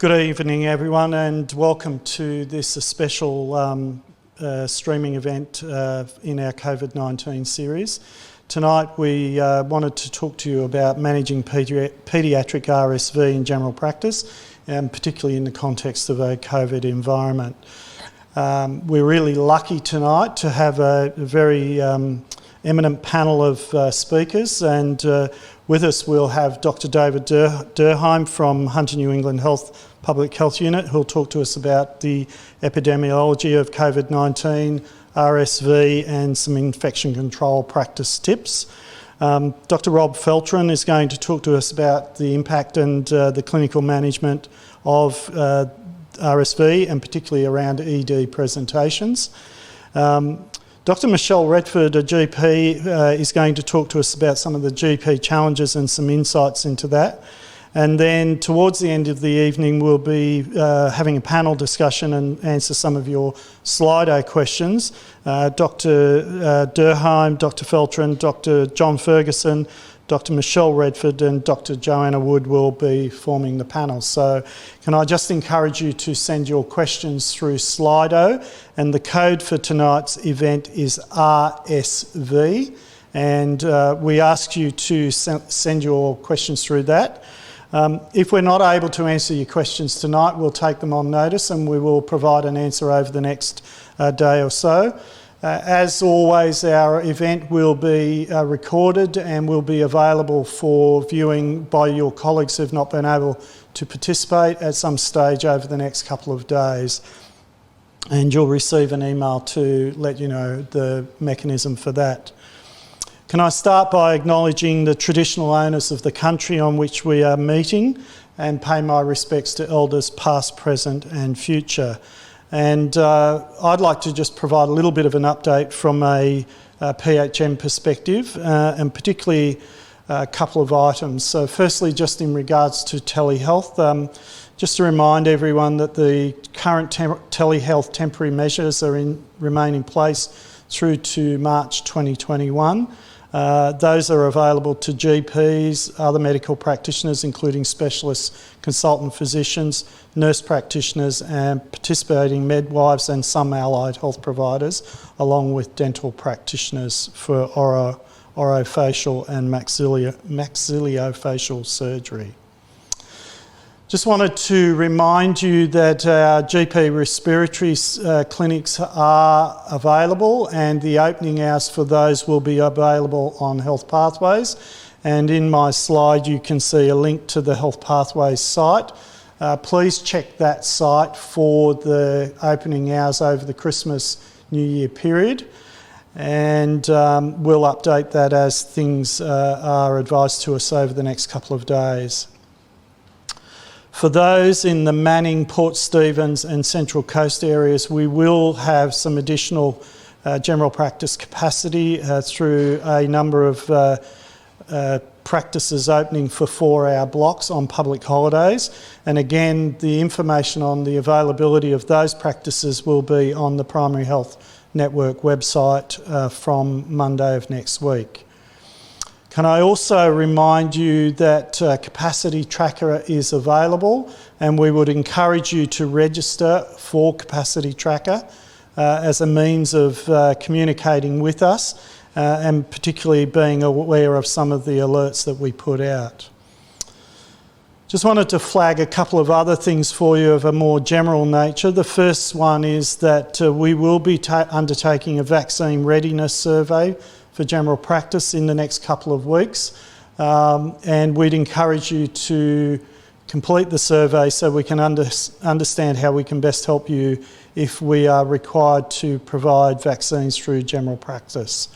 Good evening everyone, and welcome to this special streaming event in our COVID-19 series. Tonight we wanted to talk to you about managing paediatric RSV in general practice, and particularly in the context of a COVID environment. We're really lucky tonight to have a very eminent panel of speakers, and with us we'll have Dr. David Durheim from Hunter New England Health Public Health Unit, who'll talk to us about the epidemiology of COVID-19, RSV and some infection control practice tips. Dr. Rob Feltrin is going to talk to us about the impact and the clinical management of RSV, and particularly around ED presentations. Dr. Michelle Redford, a GP, is going to talk to us about some of the GP challenges and some insights into that. And then towards the end of the evening, we'll be having a panel discussion and answer some of your Slido questions. Dr. Durheim, Dr. Feltrin, Dr. John Ferguson, Dr. Michelle Redford and Dr. Joanna Wood will be forming the panel. So can I just encourage you to send your questions through Slido, and the code for tonight's event is RSV, and we ask you to send your questions through that. If we're not able to answer your questions tonight, we'll take them on notice and we will provide an answer over the next day or so. As always, our event will be recorded and will be available for viewing by your colleagues who've not been able to participate at some stage over the next couple of days. And you'll receive an email to let you know the mechanism for that. Can I start by acknowledging the traditional owners of the country on which we are meeting and pay my respects to elders past, present and future. And I'd like to just provide a little bit of an update from a PHM perspective, and particularly a couple of items. So firstly, just in regards to telehealth, just to remind everyone that the current telehealth temporary measures remain in place through to March 2021. Those are available to GPs, other medical practitioners, including specialists, consultant physicians, nurse practitioners and participating midwives and some allied health providers, along with dental practitioners for orofacial and maxillofacial surgery. Just wanted to remind you that our GP respiratory clinics are available, and the opening hours for those will be available on Health Pathways. And in my slide you can see a link to the Health Pathways site. Please check that site for the opening hours over the Christmas New Year period, and we'll update that as things are advised to us over the next couple of days. For those in the Manning, Port Stephens and Central Coast areas, we will have some additional general practice capacity through a number of practices opening for 4-hour blocks on public holidays. And again, the information on the availability of those practices will be on the Primary Health Network website from Monday of next week. Can I also remind you that Capacity Tracker is available, and we would encourage you to register for Capacity Tracker as a means of communicating with us and particularly being aware of some of the alerts that we put out. Just wanted to flag a couple of other things for you of a more general nature. The first one is that we will be undertaking a vaccine readiness survey for general practice in the next couple of weeks, and we'd encourage you to complete the survey so we can understand how we can best help you if we are required to provide vaccines through general practice.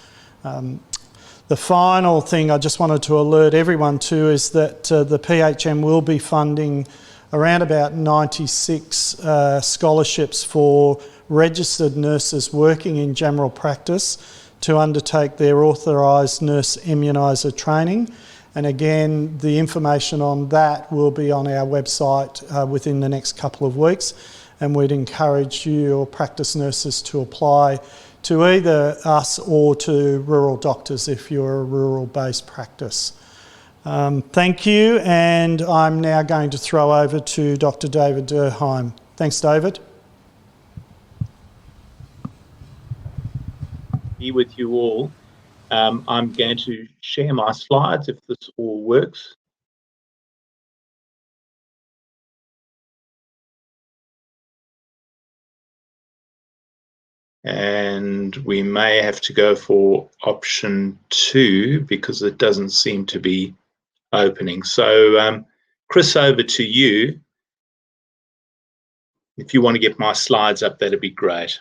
The final thing I just wanted to alert everyone to is that the PHM will be funding around about 96 scholarships for registered nurses working in general practice to undertake their authorised nurse immuniser training. And again, the information on that will be on our website within the next couple of weeks, and we'd encourage your practice nurses to apply to either us or to rural doctors if you're a rural-based practice. Thank you, and I'm now going to throw over to Dr. David Durheim. Thanks, David. Be with you all. I'm going to share my slides if this all works. And we may have to go for option 2 because it doesn't seem to be opening. So Chris, over to you. If you want to get my slides up, that'd be great.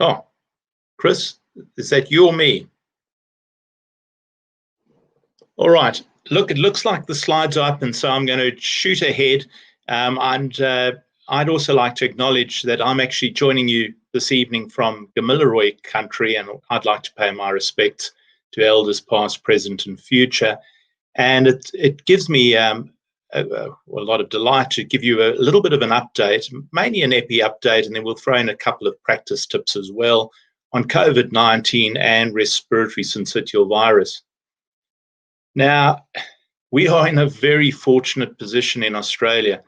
Oh, Chris, is that you or me? All right. Look, it looks like the slides are up, and so I'm going to shoot ahead. I'd also like to acknowledge that I'm actually joining you this evening from Gamilaroi country, and I'd like to pay my respects to elders past, present, and future. And it gives me a lot of delight to give you a little bit of an update, mainly an epi update, and then we'll throw in a couple of practice tips as well on COVID-19 and respiratory syncytial virus. Now, we are in a very fortunate position in Australia.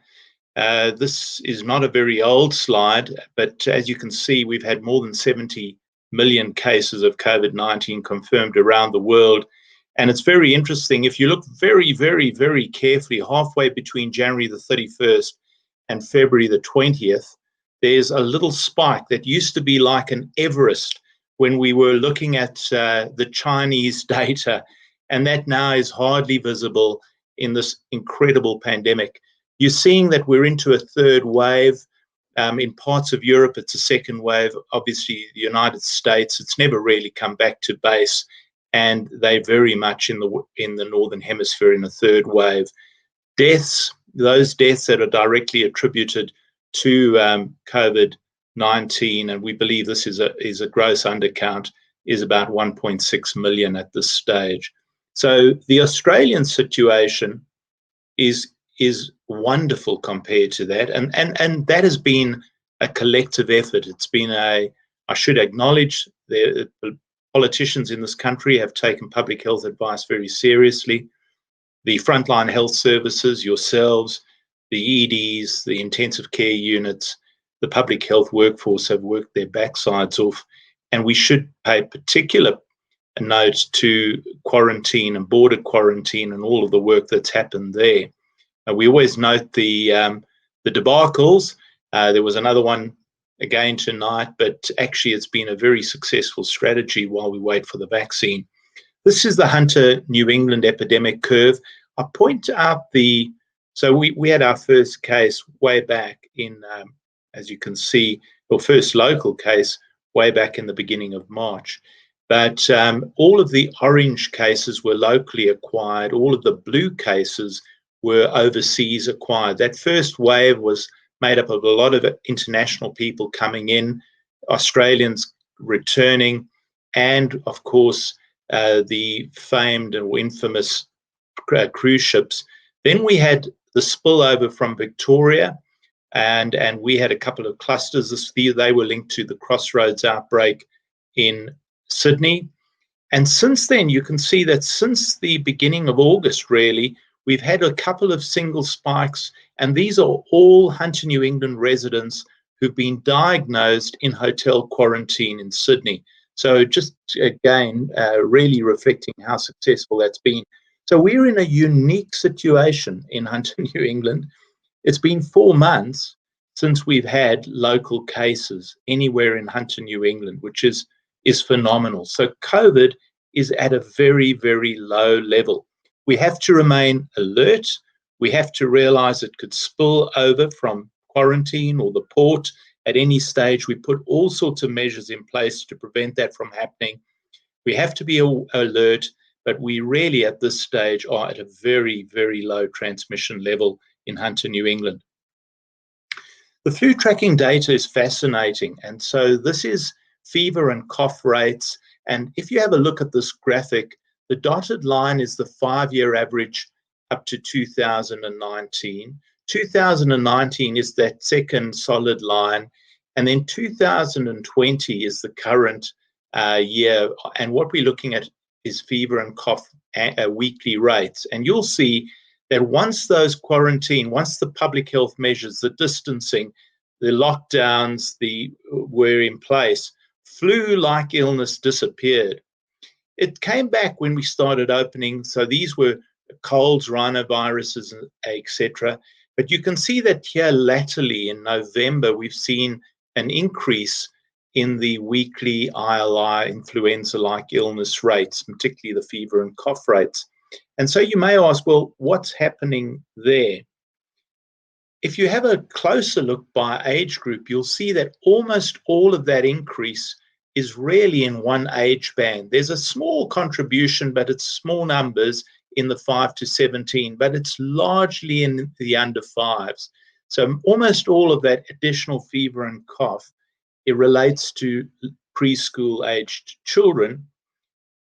This is not a very old slide, but as you can see, we've had more than 70 million cases of COVID-19 confirmed around the world. And it's very interesting. If you look very, very, very carefully, halfway between January the 31st and February the 20th, there's a little spike that used to be like an Everest when we were looking at the Chinese data. And that now is hardly visible in this incredible pandemic. You're seeing that we're into a third wave. In parts of Europe, it's a second wave. Obviously, the United States, it's never really come back to base, and they're very much in the Northern Hemisphere in a third wave. Deaths, those deaths that are directly attributed to COVID-19, and we believe this is a gross undercount, is about 1.6 million at this stage. So the Australian situation is wonderful compared to that, and that has been a collective effort. It's been I should acknowledge the politicians in this country have taken public health advice very seriously. The frontline health services, yourselves, the EDs, the intensive care units, the public health workforce have worked their backsides off, and we should pay particular note to quarantine and border quarantine and all of the work that's happened there. We always note the debacles. There was another one again tonight, but actually it's been a very successful strategy while we wait for the vaccine. This is the Hunter New England epidemic curve. I point out so we had our first case way back in, as you can see, our first local case way back in the beginning of March. But all of the orange cases were locally acquired. All of the blue cases were overseas acquired. That first wave was made up of a lot of international people coming in, Australians returning, and of course, the famed and infamous cruise ships. Then we had the spillover from Victoria, and we had a couple of clusters. They were linked to the Crossroads outbreak in Sydney. And since then, you can see that since the beginning of August, really, we've had a couple of single spikes, and these are all Hunter New England residents who've been diagnosed in hotel quarantine in Sydney. So just again, really reflecting how successful that's been. So we're in a unique situation in Hunter New England. It's been 4 months since we've had local cases anywhere in Hunter New England, which is phenomenal. So COVID is at a very, very low level. We have to remain alert. We have to realize it could spill over from quarantine or the port at any stage. We put all sorts of measures in place to prevent that from happening. We have to be alert, but we really at this stage are at a very, very low transmission level in Hunter New England. The flu tracking data is fascinating. And so this is fever and cough rates. And if you have a look at this graphic, the dotted line is the 5-year average up to 2019. 2019 is that second solid line. And then 2020 is the current year. And what we're looking at is fever and cough weekly rates. And you'll see that once those quarantine, once the public health measures, the distancing, the lockdowns were in place, flu-like illness disappeared. It came back when we started opening. So these were colds, rhinoviruses, etc. But you can see that here latterly in November, we've seen an increase in the weekly ILI influenza-like illness rates, particularly the fever and cough rates. And so you may ask, well, what's happening there? If you have a closer look by age group, you'll see that almost all of that increase is really in one age band. There's a small contribution, but it's small numbers in the 5 to 17, but it's largely in the under 5s. So almost all of that additional fever and cough, it relates to preschool aged children.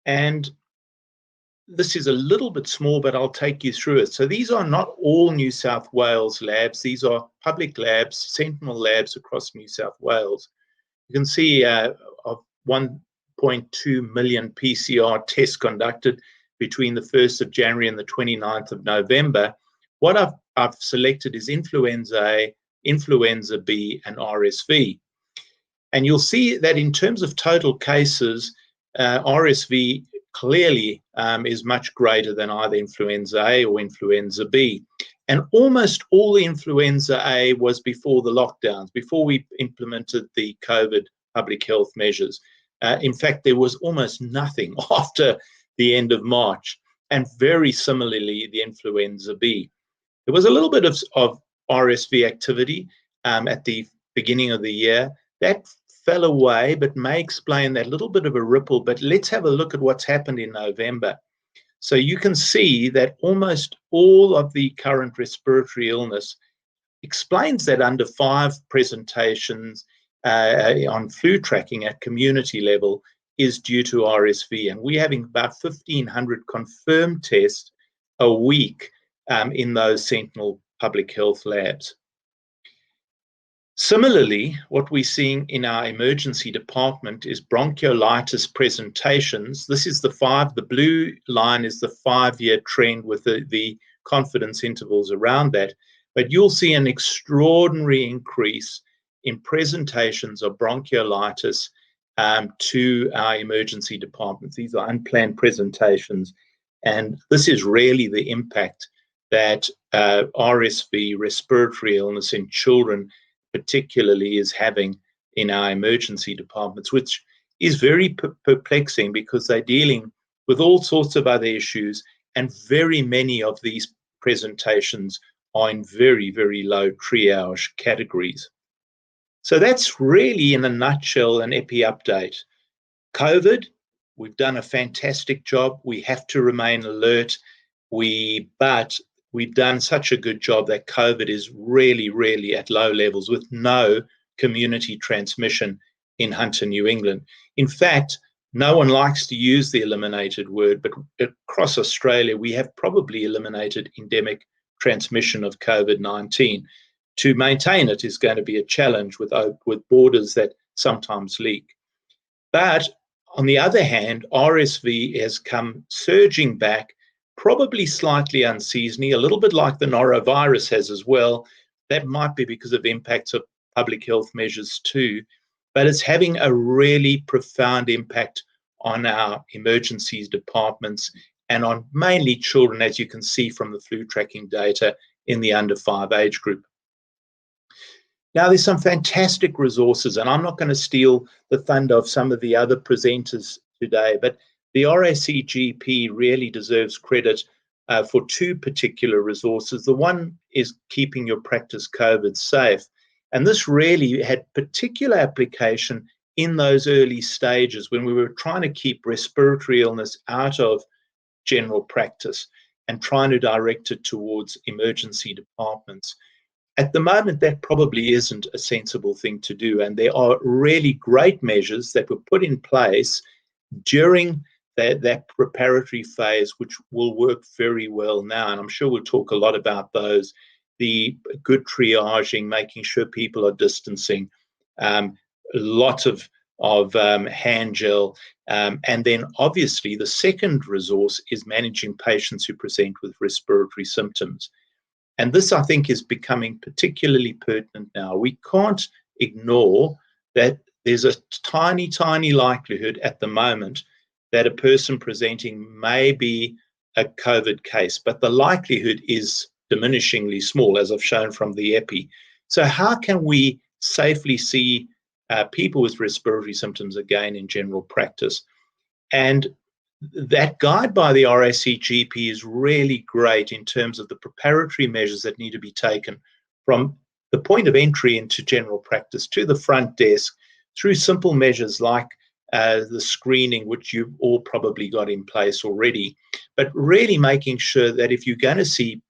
And this is a little bit small, but I'll take you through it. So these are not all New South Wales labs. These are public labs, sentinel labs across New South Wales. You can see of 1.2 million PCR tests conducted between the 1st of January and the 29th of November. What I've selected is influenza A, influenza B, and RSV. And you'll see that in terms of total cases, RSV clearly is much greater than either influenza A or influenza B. And almost all the influenza A was before the lockdowns, before we implemented the COVID public health measures. In fact, there was almost nothing after the end of March, and very similarly, the influenza B. There was a little bit of RSV activity at the beginning of the year. That fell away, but may explain that little bit of a ripple. But let's have a look at what's happened in November. So you can see that almost all of the current respiratory illness explains that under 5 presentations on flu tracking at community level is due to RSV. And we're having about 1,500 confirmed tests a week in those sentinel public health labs. Similarly, what we're seeing in our emergency department is bronchiolitis presentations. This is the blue line is the 5-year trend with the confidence intervals around that. But you'll see an extraordinary increase in presentations of bronchiolitis to our emergency departments. These are unplanned presentations. And this is really the impact that RSV, respiratory illness in children particularly, is having in our emergency departments, which is very perplexing because they're dealing with all sorts of other issues, and very many of these presentations are in very, very low triage categories. So that's really, in a nutshell, an epi update. COVID, we've done a fantastic job. We have to remain alert. But we've done such a good job that COVID is really, really at low levels with no community transmission in Hunter, New England. In fact, no one likes to use the eliminated word, but across Australia, we have probably eliminated endemic transmission of COVID-19. To maintain it is going to be a challenge with borders that sometimes leak. But on the other hand, RSV has come surging back, probably slightly unseasonally, a little bit like the norovirus has as well. That might be because of impacts of public health measures too, but it's having a really profound impact on our emergencies departments and on mainly children, as you can see from the flu tracking data in the under 5 age group. Now, there's some fantastic resources, and I'm not going to steal the thunder of some of the other presenters today, but the RACGP really deserves credit for 2 particular resources. The one is keeping your practice COVID safe. And this really had particular application in those early stages when we were trying to keep respiratory illness out of general practice and trying to direct it towards emergency departments. At the moment, that probably isn't a sensible thing to do. And there are really great measures that were put in place during that preparatory phase, which will work very well now. And I'm sure we'll talk a lot about those. The good triaging, making sure people are distancing, lots of hand gel. And then obviously the second resource is managing patients who present with respiratory symptoms. And this, I think, is becoming particularly pertinent now. We can't ignore that there's a tiny, tiny likelihood at the moment that a person presenting may be a COVID case, but the likelihood is diminishingly small, as I've shown from the EPI. So how can we safely see people with respiratory symptoms again in general practice? And that guide by the RACGP is really great in terms of the preparatory measures that need to be taken from the point of entry into general practice to the front desk, through simple measures like the screening, which you've all probably got in place already, but really making sure that if you're going to see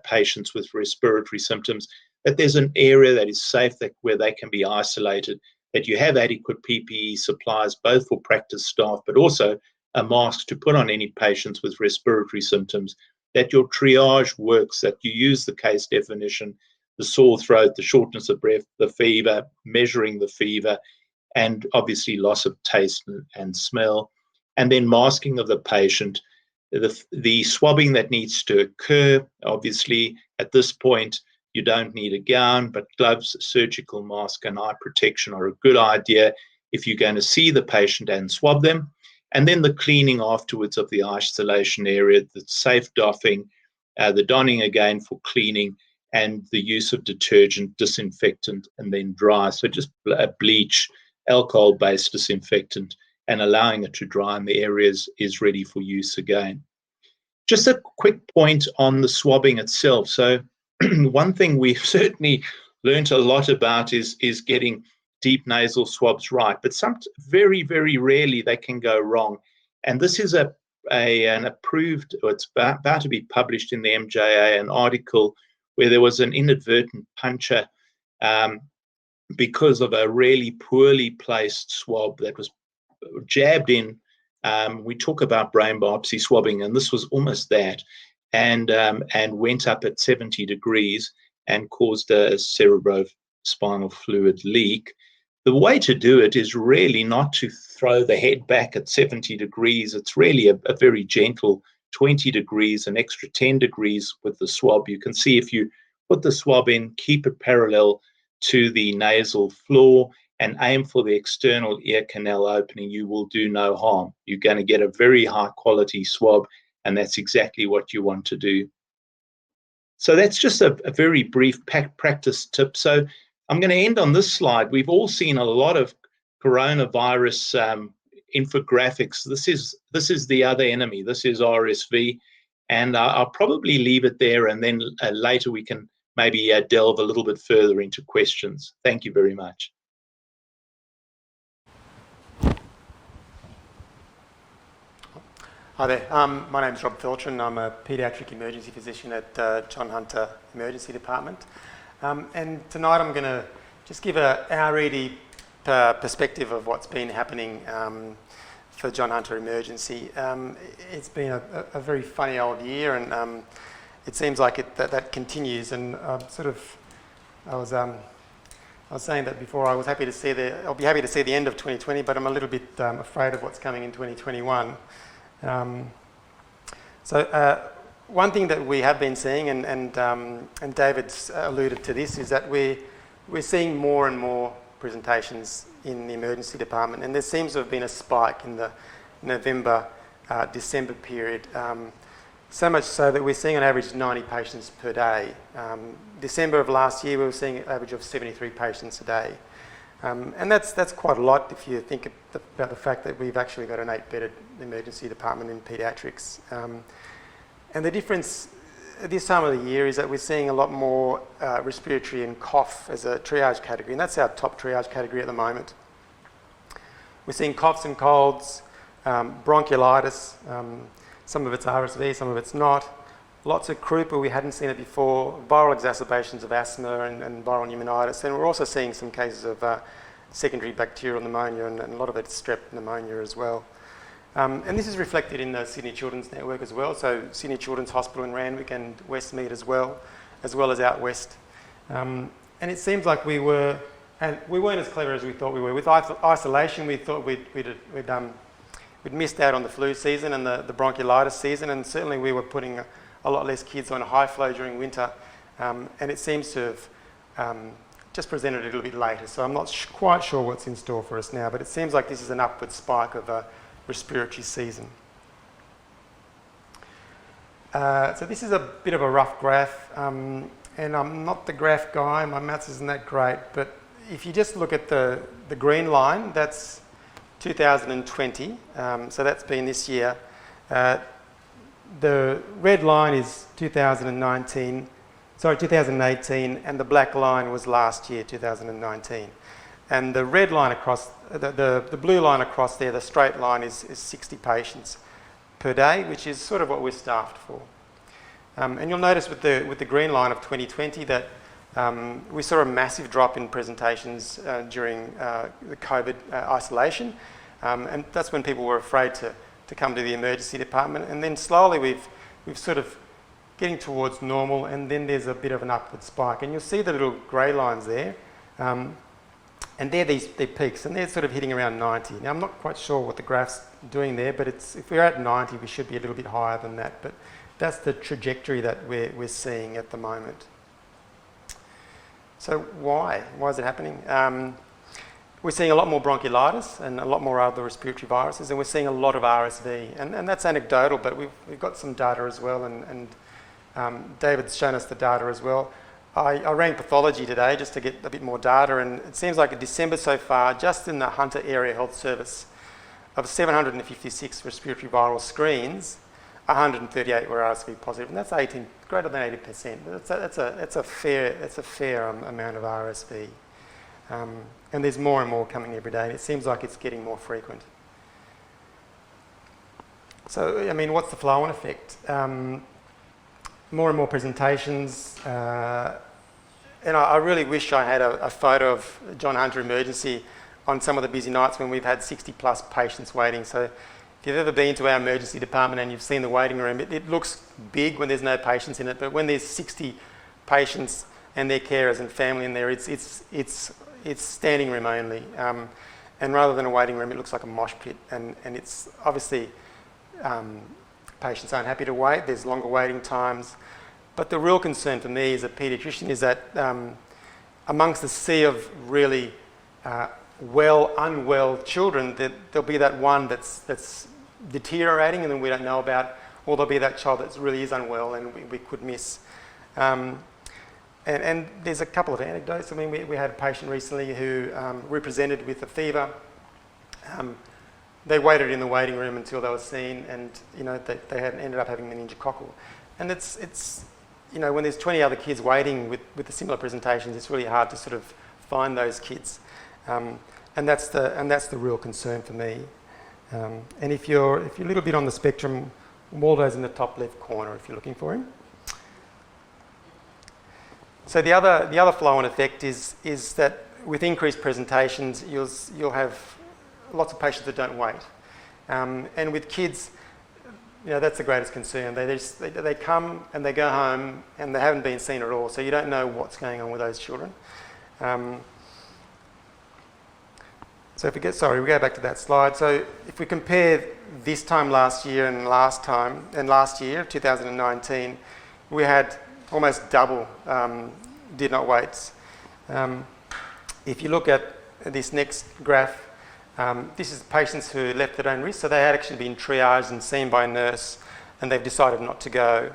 patients with respiratory symptoms, that there's an area that is safe, where they can be isolated, that you have adequate PPE supplies, both for practice staff, but also a mask to put on any patients with respiratory symptoms, that your triage works, that you use the case definition, the sore throat, the shortness of breath, the fever, measuring the fever, and obviously loss of taste and smell, and then masking of the patient, the swabbing that needs to occur. Obviously, at this point, you don't need a gown, but gloves, surgical mask, and eye protection are a good idea if you're going to see the patient and swab them. And then the cleaning afterwards of the isolation area, the safe doffing, the donning again for cleaning, and the use of detergent, disinfectant, and then dry. So just a bleach, alcohol-based disinfectant, and allowing it to dry in the areas is ready for use again. Just a quick point on the swabbing itself. So one thing we've certainly learned a lot about is getting deep nasal swabs right, but very, very rarely they can go wrong. And this is an approved, or it's about to be published in the MJA, an article where there was an inadvertent puncture because of a really poorly placed swab that was jabbed in. We talk about brain biopsy swabbing, and this was almost that, and went up at 70 degrees and caused a cerebrospinal fluid leak. The way to do it is really not to throw the head back at 70 degrees. It's really a very gentle 20 degrees, an extra 10 degrees with the swab. You can see if you put the swab in, keep it parallel to the nasal floor, and aim for the external ear canal opening, you will do no harm. You're going to get a very high quality swab, and that's exactly what you want to do. So that's just a very brief practice tip. So I'm going to end on this slide. We've all seen a lot of coronavirus infographics. This is the other enemy. This is RSV, and I'll probably leave it there, and then later we can maybe delve a little bit further into questions. Thank you very much. Hi there, my name is Rob Feltrin. I'm a paediatric emergency physician at John Hunter Emergency Department. And tonight I'm going to just give our ED perspective of what's been happening for John Hunter Emergency. It's been a very funny old year, and it seems like that continues. And I was saying that before. I'll be happy to see the end of 2020, but I'm a little bit afraid of what's coming in 2021. One thing that we have been seeing, and David's alluded to this, is that we're seeing more and more presentations in the emergency department, and there seems to have been a spike in the November, December period, so much so that we're seeing on average 90 patients per day. December of last year we were seeing an average of 73 patients a day. And that's quite a lot if you think about the fact that we've actually got an 8-bedded emergency department in paediatrics. And the difference this time of the year is that we're seeing a lot more respiratory and cough as a triage category, and that's our top triage category at the moment. We're seeing coughs and colds, bronchiolitis, some of it's RSV, some of it's not, lots of croup where we hadn't seen it before, viral exacerbations of asthma and viral pneumonitis, and we're also seeing some cases of secondary bacterial pneumonia, and a lot of it's strep pneumonia as well. And this is reflected in the Sydney Children's Network as well, so Sydney Children's Hospital in Randwick and Westmead as well as out west. And it seems like we weren't as clever as we thought we were. With isolation, we thought we'd missed out on the flu season and the bronchiolitis season, and certainly we were putting a lot less kids on high flow during winter, and it seems to have just presented a little bit later. So I'm not quite sure what's in store for us now, but it seems like this is an upward spike of a respiratory season. So this is a bit of a rough graph, and I'm not the graph guy, my maths isn't that great, but if you just look at the green line, that's 2020, so that's been this year. The red line is 2018, and the black line was last year, 2019. And the red line across, the blue line across there, the straight line is 60 patients per day, which is sort of what we're staffed for. And you'll notice with the green line of 2020 that we saw a massive drop in presentations during the COVID isolation, and that's when people were afraid to come to the emergency department. And then slowly we've sort of getting towards normal, and then there's a bit of an upward spike. And you'll see the little grey lines there, and they're peaks, and they're sort of hitting around 90. Now I'm not quite sure what the graph's doing there, but if we're at 90, we should be a little bit higher than that. But that's the trajectory that we're seeing at the moment. So why? Why is it happening? We're seeing a lot more bronchiolitis and a lot more other respiratory viruses, and we're seeing a lot of RSV. And that's anecdotal, but we've got some data as well, and David's shown us the data as well. I ran pathology today just to get a bit more data, and it seems like in December so far, just in the Hunter Area Health Service, of 756 respiratory viral screens, 138 were RSV positive, and that's greater than 80%. That's a fair amount of RSV, and there's more and more coming every day, and it seems like it's getting more frequent. So, I mean, what's the flow-on effect? More and more presentations, and I really wish I had a photo of John Hunter Emergency on some of the busy nights when we've had 60 plus patients waiting. So if you've ever been to our emergency department and you've seen the waiting room, it looks big when there's no patients in it, but when there's 60 patients and their carers and family in there, it's standing room only. And rather than a waiting room, it looks like a mosh pit, and it's obviously patients aren't happy to wait, there's longer waiting times. But the real concern for me as a paediatrician is that amongst the sea of really unwell children, that there'll be that one that's deteriorating and then we don't know about, or there'll be that child that really is unwell and we could miss. And there's a couple of anecdotes. I mean, we had a patient recently who represented with a fever. They waited in the waiting room until they were seen, and they had ended up having meningococcal. And it's when there's 20 other kids waiting with the similar presentations, it's really hard to sort of find those kids, and that's the real concern for me. And if you're a little bit on the spectrum, Waldo's in the top left corner if you're looking for him. So the other flow-on effect is that with increased presentations, you'll have lots of patients that don't wait, and with kids, that's the greatest concern. They come and they go home and they haven't been seen at all, so you don't know what's going on with those children. So if we go back to that slide. So if we compare this time last year and last year, 2019, we had almost double did not waits. If you look at this next graph, this is patients who left at their own risk, so they had actually been triaged and seen by a nurse, and they've decided not to go.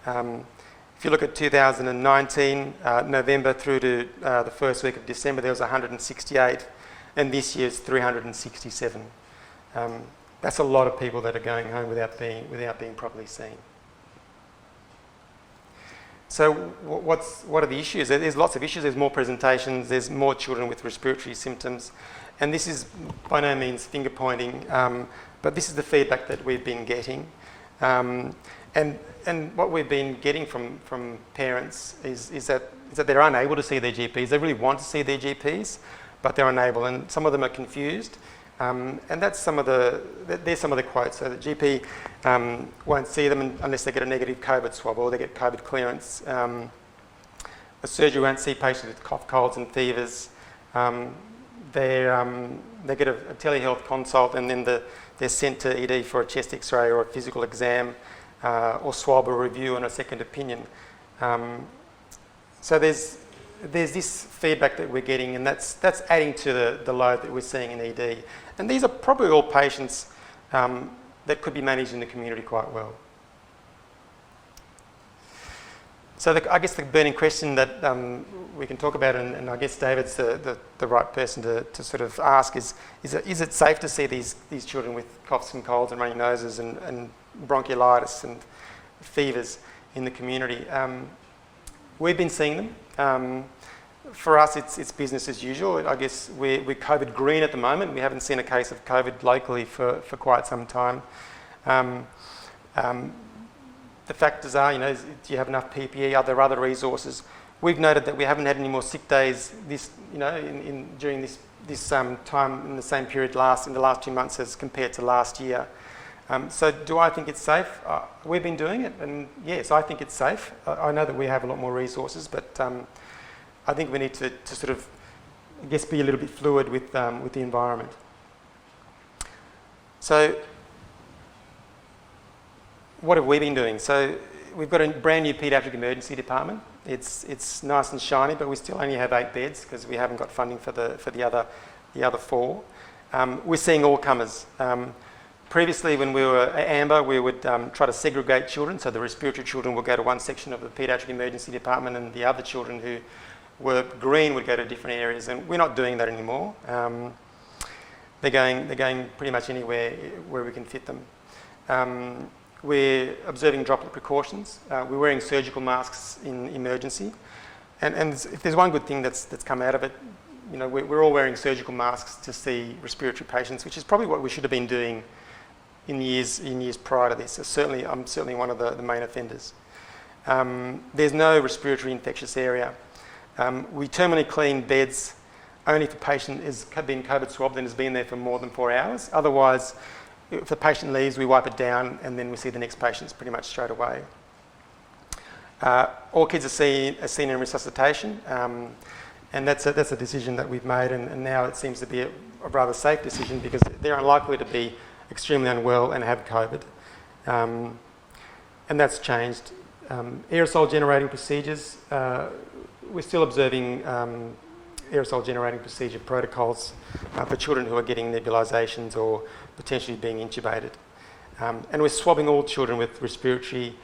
If you look at 2019, November through to the first week of December, there was 168, and this year's 367. That's a lot of people that are going home without being properly seen. So what are the issues? There's lots of issues. There's more presentations. There's more children with respiratory symptoms. And this is by no means finger pointing, but this is the feedback that we've been getting. And And what we've been getting from parents is that they're unable to see their GPs. They really want to see their GPs, but they're unable, and some of them are confused. And that's there's some of the quotes. So the GP won't see them unless they get a negative COVID swab or they get COVID clearance. The surgery won't see patients with cough, colds and fevers. They get a telehealth consult, and then they're sent to ED for a chest X-ray or a physical exam, or swab or review and a second opinion. So there's this feedback that we're getting, and that's adding to the load that we're seeing in ED. And these are probably all patients that could be managed in the community quite well. So I guess the burning question that we can talk about, and I guess David's the right person to sort of ask is it safe to see these children with coughs and colds and runny noses and bronchiolitis and fevers in the community? We've been seeing them. For us, it's business as usual. I guess we're COVID green at the moment. We haven't seen a case of COVID locally for quite some time. The factors are, do you have enough PPE? Are there other resources? We've noted that we haven't had any more sick days during this time in the same period in the last 2 months as compared to last year. So do I think it's safe? We've been doing it, and yes, I think it's safe. I know that we have a lot more resources, but I think we need to sort of, I guess, be a little bit fluid with the environment. So what have we been doing? So we've got a brand new paediatric emergency department. It's nice and shiny, but we still only have 8 beds because we haven't got funding for the other 4. We're seeing all comers. Previously, when we were at amber, we would try to segregate children. So the respiratory children would go to one section of the paediatric emergency department, and the other children who were green would go to different areas. And we're not doing that anymore. They're going pretty much anywhere where we can fit them. We're observing droplet precautions. We're wearing surgical masks in emergency. And if there's one good thing that's come out of it, we're all wearing surgical masks to see respiratory patients, which is probably what we should have been doing in years prior to this. I'm certainly one of the main offenders. There's no respiratory infectious area. We terminally clean beds only if the patient has been COVID swabbed and has been there for more than 4 hours. Otherwise, if the patient leaves, we wipe it down and then we see the next patients pretty much straight away. All kids are seen in resuscitation, and that's a decision that we've made, and now it seems to be a rather safe decision because they're unlikely to be extremely unwell and have COVID. And that's changed. Aerosol generating procedures, we're still observing aerosol generating procedure protocols for children who are getting nebulisations or potentially being intubated. And we're swabbing all children with respiratory,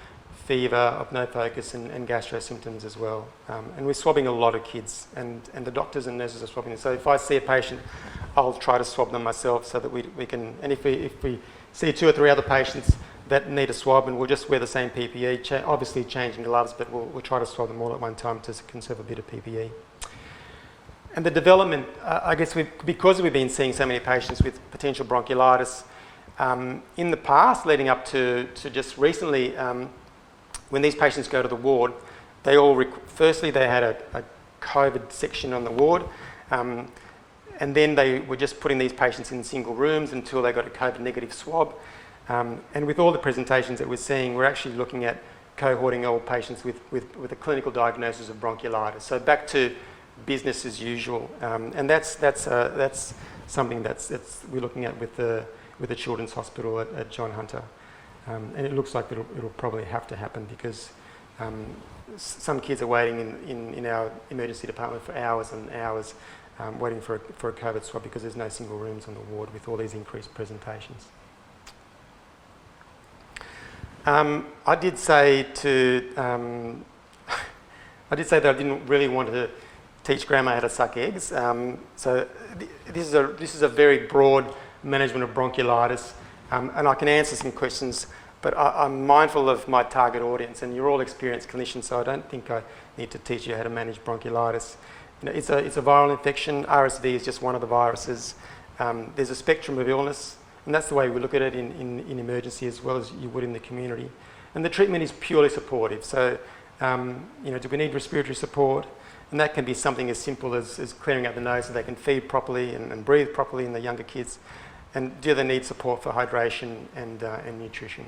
fever, of no focus and gastro symptoms as well. And we're swabbing a lot of kids, and the doctors and nurses are swabbing them. So if I see a patient, I'll try to swab them myself so that we can, and if we see 2 or 3 other patients that need a swab, and we'll just wear the same PPE, obviously changing gloves, but we'll try to swab them all at one time to conserve a bit of PPE. And the development, I guess because we've been seeing so many patients with potential bronchiolitis, in the past, leading up to just recently, when these patients go to the ward, they all, firstly they had a COVID section on the ward, and then they were just putting these patients in single rooms until they got a COVID negative swab. And with all the presentations that we're seeing, we're actually looking at cohorting all patients with a clinical diagnosis of bronchiolitis. So back to business as usual, and that's something that's we're looking at with the Children's Hospital at John Hunter, and it looks like it'll probably have to happen because some kids are waiting in our emergency department for hours and hours, waiting for a COVID swab because there's no single rooms on the ward with all these increased presentations. I did say that I didn't really want to teach grandma how to suck eggs. So this is a very broad management of bronchiolitis, and I can answer some questions, but I'm mindful of my target audience, and you're all experienced clinicians, so I don't think I need to teach you how to manage bronchiolitis. It's a viral infection. RSV is just one of the viruses. There's a spectrum of illness, and that's the way we look at it in emergency as well as you would in the community. And the treatment is purely supportive. So, do we need respiratory support? And that can be something as simple as clearing out the nose so they can feed properly and breathe properly in the younger kids. And do they need support for hydration and nutrition?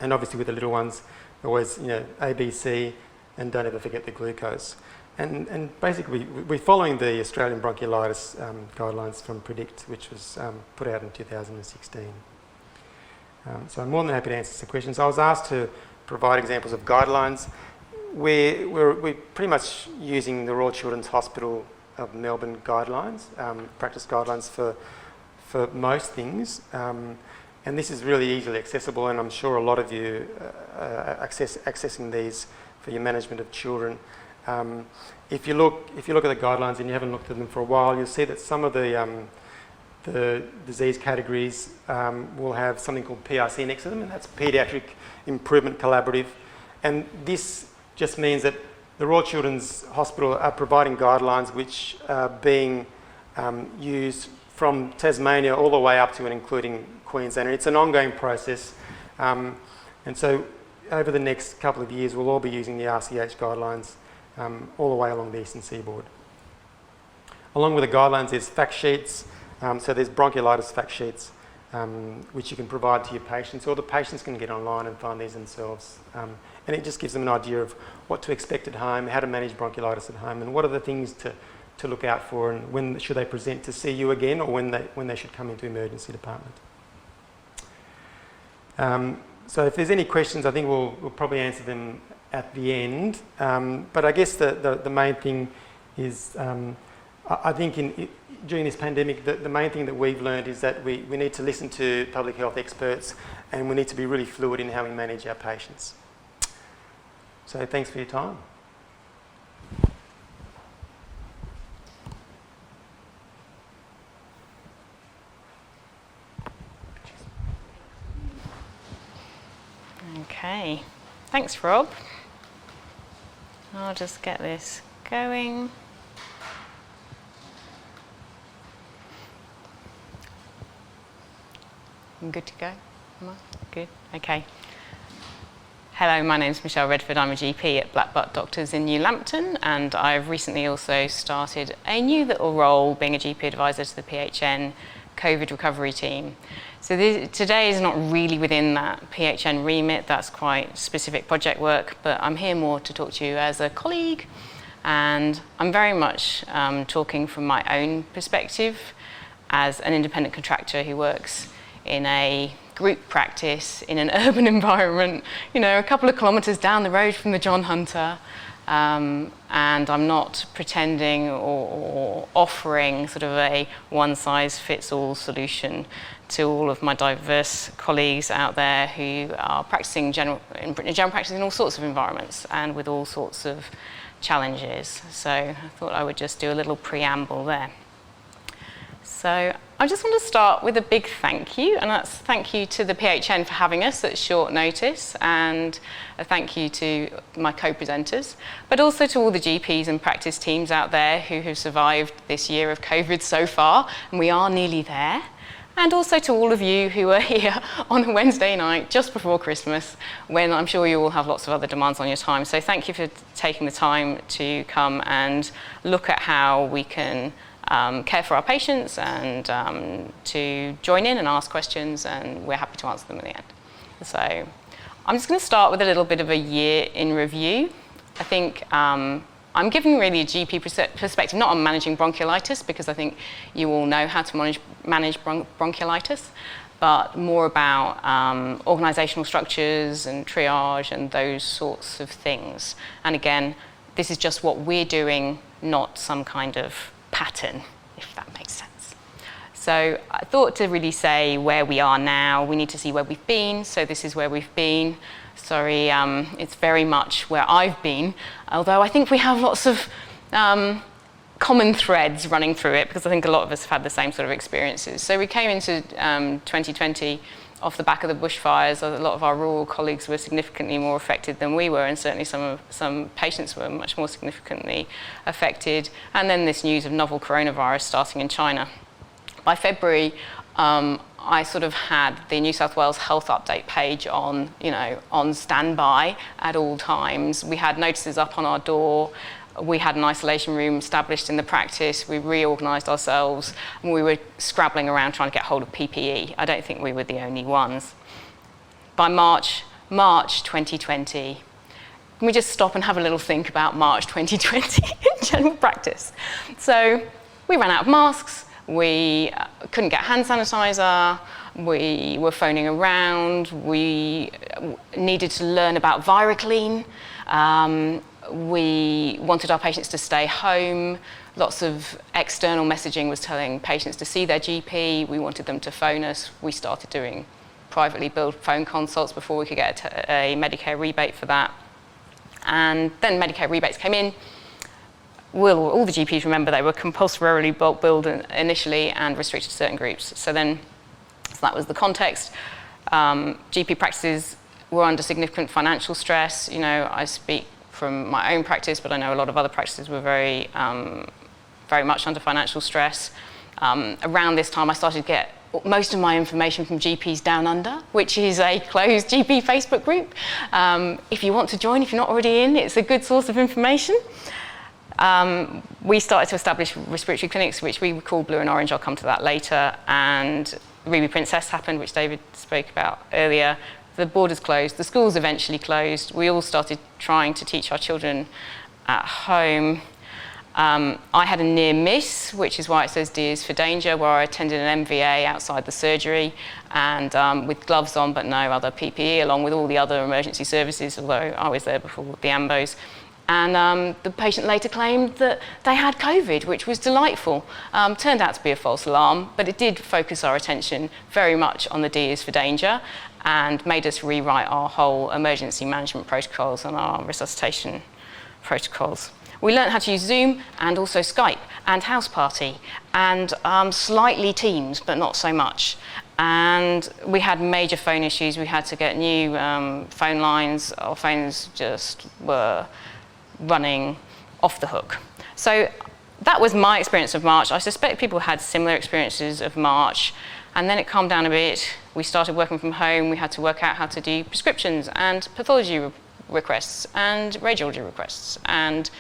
And obviously with the little ones, always, A, B, C, and don't ever forget the glucose. And basically, we're following the Australian bronchiolitis guidelines from Predict, which was put out in 2016. So I'm more than happy to answer some questions. I was asked to provide examples of guidelines. We're pretty much using the Royal Children's Hospital of Melbourne guidelines, practice guidelines for most things. And this is really easily accessible, and I'm sure a lot of you are accessing these for your management of children. If you look at the guidelines and you haven't looked at them for a while, you'll see that some of the disease categories will have something called PRC next to them, and that's Paediatric Improvement Collaborative. And this just means that the Royal Children's Hospital are providing guidelines which are being used from Tasmania all the way up to and including Queensland. And it's an ongoing process. And so over the next couple of years, we'll all be using the RCH guidelines all the way along the eastern seaboard. Along with the guidelines, there's fact sheets. So there's bronchiolitis fact sheets, which you can provide to your patients, or the patients can get online and find these themselves. And it just gives them an idea of what to expect at home, how to manage bronchiolitis at home, and what are the things to look out for, and when should they present to see you again, or when they should come into emergency department. So if there's any questions, I think we'll probably answer them at the end. But I guess the main thing is, I think during this pandemic, the main thing that we've learned is that we need to listen to public health experts, and we need to be really fluid in how we manage our patients. So thanks for your time. Okay, thanks Rob. I'll just get this going. I'm good to go? Am I? Good? Okay. Hello, my name's Michelle Redford. I'm a GP at Black Butt Doctors in New Lambton, and I've recently also started a new little role being a GP advisor to the PHN COVID recovery team. So today is not really within that PHN remit, that's quite specific project work, but I'm here more to talk to you as a colleague, and I'm very much talking from my own perspective as an independent contractor who works in a group practice in an urban environment, a couple of kilometres down the road from the John Hunter, and I'm not pretending or offering sort of a one-size-fits-all solution to all of my diverse colleagues out there who are practicing general practice in all sorts of environments and with all sorts of challenges. So I thought I would just do a little preamble there. So I just want to start with a big thank you, and that's thank you to the PHN for having us at short notice, and a thank you to my co-presenters, but also to all the GPs and practice teams out there who have survived this year of COVID so far, and we are nearly there. And also to all of you who are here on a Wednesday night just before Christmas, when I'm sure you all have lots of other demands on your time. So thank you for taking the time to come and look at how we can care for our patients and to join in and ask questions, and we're happy to answer them at the end. So I'm just going to start with a little bit of a year in review. I think I'm giving really a GP perspective, not on managing bronchiolitis, because I think you all know how to manage bronchiolitis, but more about organisational structures and triage and those sorts of things. And again, this is just what we're doing, not some kind of pattern, if that makes sense. So I thought to really say where we are now, we need to see where we've been, so this is where we've been. Sorry, it's very much where I've been, although I think we have lots of common threads running through it, because I think a lot of us have had the same sort of experiences. So we came into 2020 off the back of the bushfires. A lot of our rural colleagues were significantly more affected than we were, and certainly some patients were much more significantly affected. And then this news of novel coronavirus starting in China. By February, I sort of had the New South Wales Health Update page on, on standby at all times. We had notices up on our door. We had an isolation room established in the practice. We reorganised ourselves, and we were scrabbling around trying to get hold of PPE. I don't think we were the only ones. By March 2020, can we just stop and have a little think about March 2020 in general practice? So we ran out of masks. We couldn't get hand sanitizer, we were phoning around, we needed to learn about ViraClean, we wanted our patients to stay home, lots of external messaging was telling patients to see their GP, we wanted them to phone us, we started doing privately billed phone consults before we could get a Medicare rebate for that. And then Medicare rebates came in. All the GPs remember they were compulsorily bulk billed initially and restricted to certain groups. So that was the context. GP practices were under significant financial stress. I speak from my own practice, but I know a lot of other practices were very much under financial stress. Around this time, I started to get most of my information from GPs Down Under, which is a closed GP Facebook group. If you want to join, if you're not already in, it's a good source of information. We started to establish respiratory clinics, which we call Blue and Orange. I'll come to that later. And Ruby Princess happened, which David spoke about earlier. The borders closed. The schools eventually closed. We all started trying to teach our children at home. I had a near miss, which is why it says D is for danger, where I attended an MVA outside the surgery and with gloves on, but no other PPE, along with all the other emergency services, although I was there before the AMBOs. And the patient later claimed that they had COVID, which was delightful. Turned out to be a false alarm, but it did focus our attention very much on the D is for danger and made us rewrite our whole emergency management protocols and our resuscitation protocols. We learned how to use Zoom and also Skype and House Party and slightly Teams, but not so much. And we had major phone issues. We had to get new phone lines. Our phones just were running off the hook. So that was my experience of March. I suspect people had similar experiences of March. And then it calmed down a bit. We started working from home. We had to work out how to do prescriptions and pathology requests and radiology requests and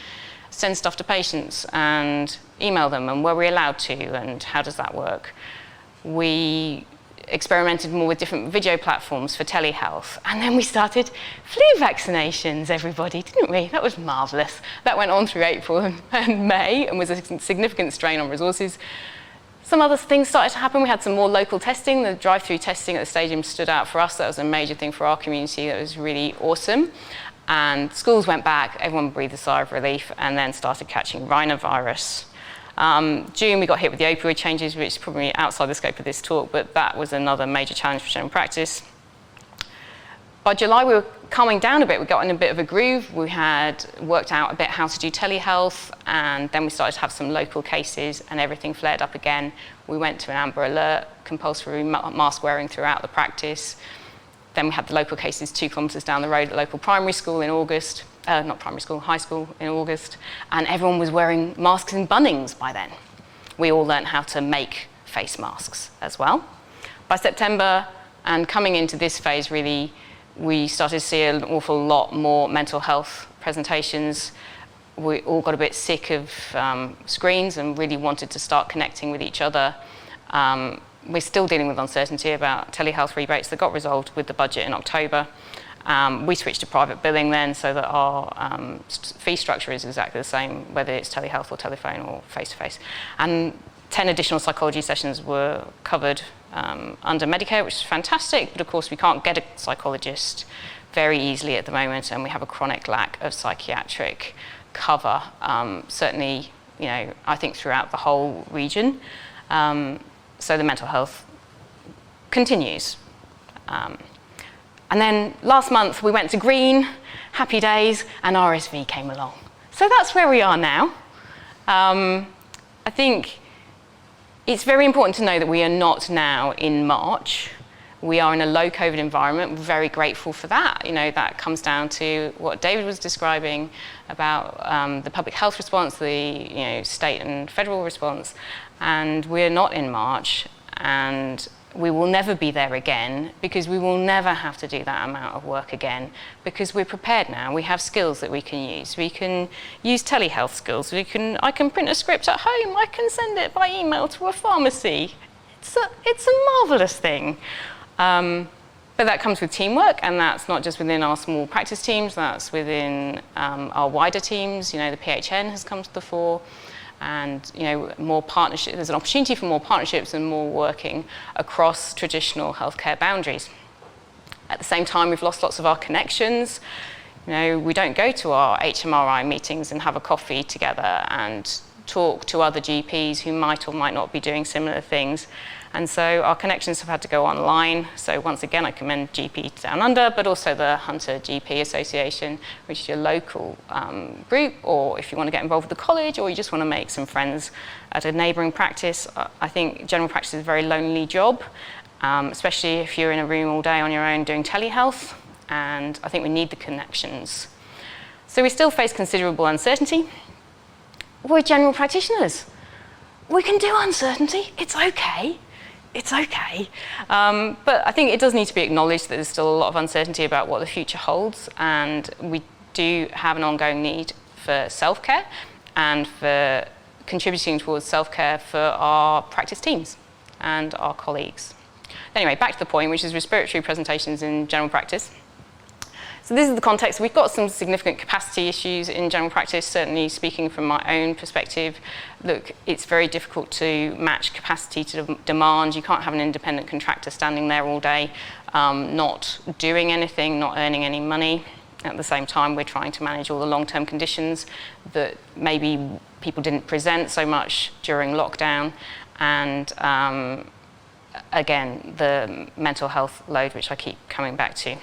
send stuff to patients and email them, and were we allowed to, and how does that work? We experimented more with different video platforms for telehealth, and then we started flu vaccinations, everybody, didn't we? That was marvellous. That went on through April and May and was a significant strain on resources. Some other things started to happen. We had some more local testing. The drive-through testing at the stadium stood out for us. That was a major thing for our community. That was really awesome. And schools went back, everyone breathed a sigh of relief, and then started catching rhinovirus. June, we got hit with the opioid changes, which is probably outside the scope of this talk, but that was another major challenge for general practice. By July, we were calming down a bit. We got in a bit of a groove. We had worked out a bit how to do telehealth, and then we started to have some local cases, and everything flared up again. We went to an amber alert, compulsory mask wearing throughout the practice. Then we had the local cases 2 kilometres down the road at local primary school in August, not primary school, high school in August, and everyone was wearing masks in Bunnings by then. We all learned how to make face masks as well. By September, and coming into this phase really, we started to see an awful lot more mental health presentations. We all got a bit sick of screens and really wanted to start connecting with each other. We're still dealing with uncertainty about telehealth rebates that got resolved with the budget in October. We switched to private billing then, so that our fee structure is exactly the same, whether it's telehealth or telephone or face-to-face. And 10 additional psychology sessions were covered under Medicare, which is fantastic, but of course we can't get a psychologist very easily at the moment, and we have a chronic lack of psychiatric cover, certainly, I think throughout the whole region. So the mental health continues. And then last month we went to green, happy days, and RSV came along. So that's where we are now. I think it's very important to know that we are not now in March. We are in a low COVID environment. We're very grateful for that. That comes down to what David was describing about the public health response, the state and federal response. And we're not in March. and we will never be there again, because we will never have to do that amount of work again, because we're prepared now. We have skills that we can use. We can use telehealth skills. I can print a script at home. I can send it by email to a pharmacy. It's a marvellous thing. But that comes with teamwork, and that's not just within our small practice teams, that's within our wider teams. You know, the PHN has come to the fore, and you know, more partnership. There's an opportunity for more partnerships and more working across traditional healthcare boundaries. At the same time, we've lost lots of our connections. You know, we don't go to our HMRI meetings and have a coffee together and talk to other GPs who might or might not be doing similar things. And so our connections have had to go online. So once again, I commend GP Down Under, but also the Hunter GP Association, which is your local group, or if you want to get involved with the college, or you just want to make some friends at a neighbouring practice. I think general practice is a very lonely job, especially if you're in a room all day on your own doing telehealth, and I think we need the connections. So we still face considerable uncertainty. We're general practitioners. We can do uncertainty. It's okay. It's okay. But I think it does need to be acknowledged that there's still a lot of uncertainty about what the future holds, and we do have an ongoing need for self-care and for contributing towards self-care for our practice teams and our colleagues. Anyway, back to the point, which is respiratory presentations in general practice. So this is the context. We've got some significant capacity issues in general practice, certainly speaking from my own perspective. Look, it's very difficult to match capacity to demand. You can't have an independent contractor standing there all day, not doing anything, not earning any money. At the same time, we're trying to manage all the long-term conditions that maybe people didn't present so much during lockdown. And again, the mental health load, which I keep coming back to.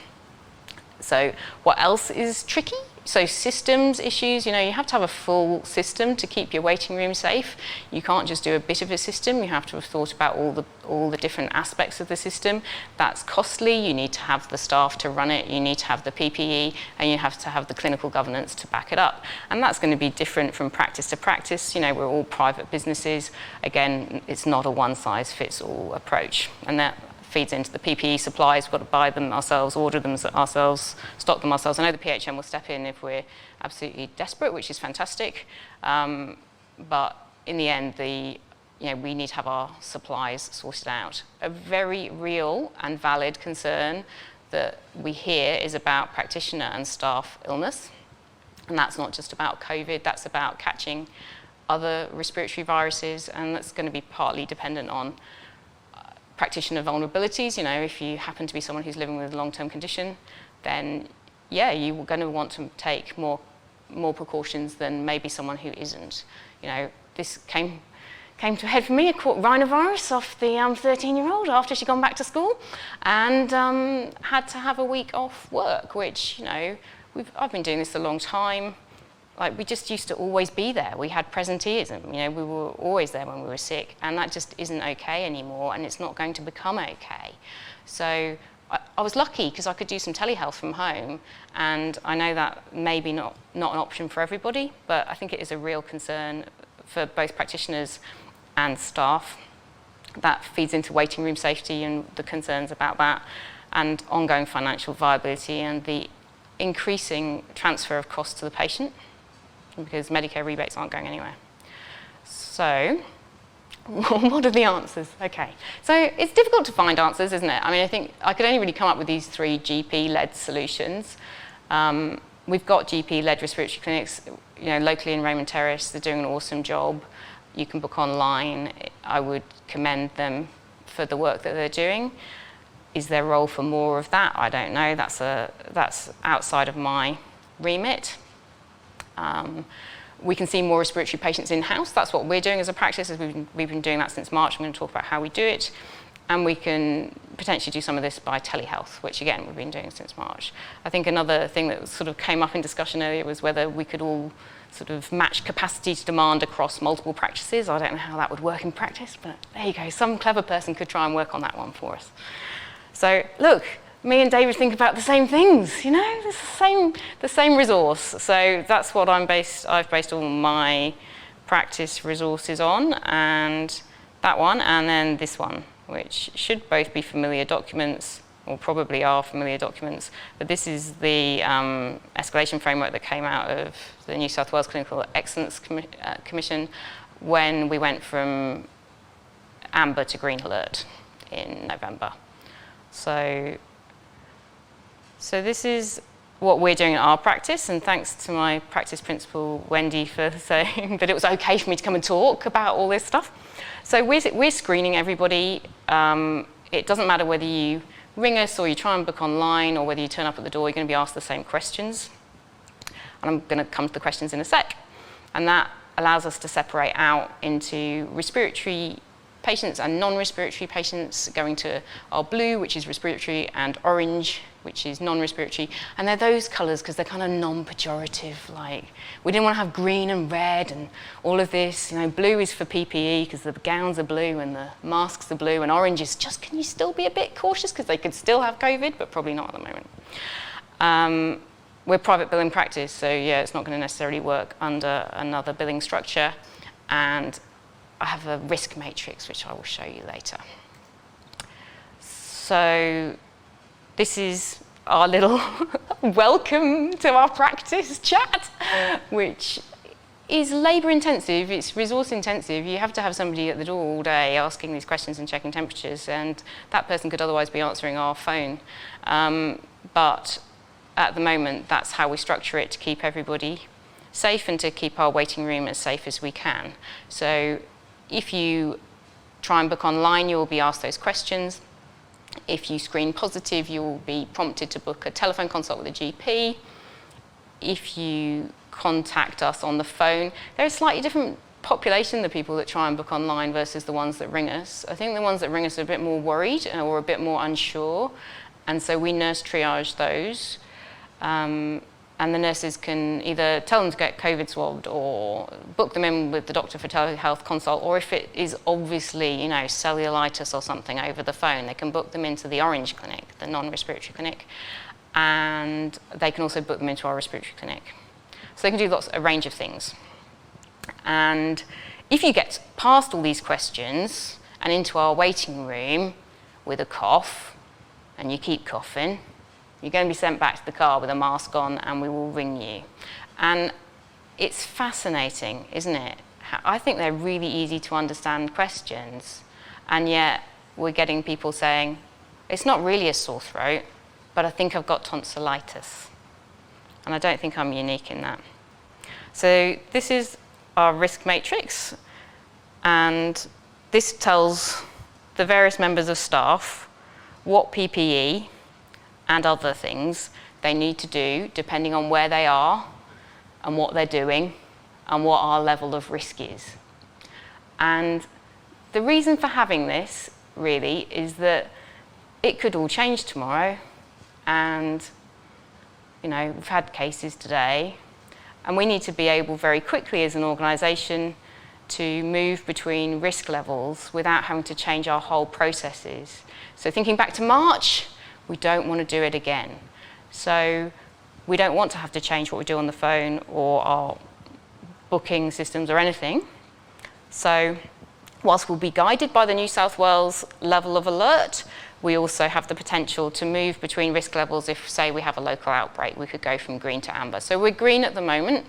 So what else is tricky? So systems issues, you know, you have to have a full system to keep your waiting room safe. You can't just do a bit of a system. You have to have thought about all the different aspects of the system. That's costly. You need to have the staff to run it. You need to have the PPE, and you have to have the clinical governance to back it up. And that's going to be different from practice to practice. You know, we're all private businesses. Again, it's not a one-size-fits-all approach. And that feeds into the PPE supplies. We've got to buy them ourselves, order them ourselves, stock them ourselves. I know the PHM will step in if we're absolutely desperate, which is fantastic. But in the end, we need to have our supplies sorted out. A very real and valid concern that we hear is about practitioner and staff illness. And that's not just about COVID, that's about catching other respiratory viruses, and that's going to be partly dependent on practitioner vulnerabilities. You know, if you happen to be someone who's living with a long-term condition, then yeah, you're going to want to take more precautions than maybe someone who isn't. You know, this came to a head for me. I caught rhinovirus off the 13-year-old after she'd gone back to school, and had to have a week off work, which, you know, I've been doing this a long time. Like, we just used to always be there. We had presenteeism, you know, we were always there when we were sick, and that just isn't okay anymore, and it's not going to become okay. So I was lucky because I could do some telehealth from home, and I know that maybe not an option for everybody, but I think it is a real concern for both practitioners and staff. That feeds into waiting room safety and the concerns about that, and ongoing financial viability and the increasing transfer of costs to the patient, because Medicare rebates aren't going anywhere. So, what are the answers? Okay, so it's difficult to find answers, isn't it? I mean, I think I could only really come up with these 3 GP-led solutions. We've got GP-led respiratory clinics, you know, locally in Raymond Terrace. They're doing an awesome job. You can book online. I would commend them for the work that they're doing. Is there a role for more of that? I don't know. That's outside of my remit. We can see more respiratory patients in-house. That's what we're doing as a practice. We've been doing that since March. I'm going to talk about how we do it. And we can potentially do some of this by telehealth, which again, we've been doing since March. I think another thing that sort of came up in discussion earlier was whether we could all sort of match capacity to demand across multiple practices. I don't know how that would work in practice, but there you go. Some clever person could try and work on that one for us. So look, me and David think about the same things, you know, it's the same resource. So that's what I've based all my practice resources on, and that one, and then this one. which should both be familiar documents, or probably are familiar documents, but this is the escalation framework that came out of the New South Wales Clinical Excellence Commission when we went from amber to green alert in November. So this is what we're doing in our practice, and thanks to my practice principal, Wendy, for saying that it was okay for me to come and talk about all this stuff. So we're screening everybody. It doesn't matter whether you ring us or you try and book online or whether you turn up at the door, you're going to be asked the same questions. And I'm going to come to the questions in a sec. And that allows us to separate out into respiratory patients and non-respiratory patients, going to our blue, which is respiratory, and orange, which is non-respiratory. And they're those colours because they're kind of non-pejorative. Like, we didn't want to have green and red and all of this. You know, blue is for PPE because the gowns are blue and the masks are blue, and orange is just, can you still be a bit cautious because they could still have COVID, but probably not at the moment. We're private billing practice, so yeah, it's not going to necessarily work under another billing structure. And I have a risk matrix, which I will show you later. So this is our little welcome to our practice chat, which is labour intensive, it's resource intensive. You have to have somebody at the door all day asking these questions and checking temperatures, and that person could otherwise be answering our phone. But at the moment, that's how we structure it to keep everybody safe and to keep our waiting room as safe as we can. So if you try and book online, you'll be asked those questions. If you screen positive, you'll be prompted to book a telephone consult with a GP. If you contact us on the phone, they're a slightly different population, the people that try and book online versus the ones that ring us. I think the ones that ring us are a bit more worried or a bit more unsure, and so we nurse triage those. And the nurses can either tell them to get COVID swabbed or book them in with the doctor for telehealth consult, or if it is obviously, you know, cellulitis or something over the phone, they can book them into the orange clinic, the non-respiratory clinic, and they can also book them into our respiratory clinic. So they can do a range of things. And if you get past all these questions and into our waiting room with a cough, and you keep coughing, you're going to be sent back to the car with a mask on, and we will ring you. And it's fascinating, isn't it? I think they're really easy to understand questions, and yet we're getting people saying, it's not really a sore throat, but I think I've got tonsillitis. And I don't think I'm unique in that. So this is our risk matrix, and this tells the various members of staff what PPE and other things they need to do depending on where they are and what they're doing and what our level of risk is. And the reason for having this really is that it could all change tomorrow, and you know, we've had cases today, and we need to be able very quickly as an organisation to move between risk levels without having to change our whole processes. So thinking back to March, we don't want to do it again. So we don't want to have to change what we do on the phone or our booking systems or anything. So whilst we'll be guided by the New South Wales level of alert, we also have the potential to move between risk levels. If, say, we have a local outbreak, we could go from green to amber. So we're green at the moment.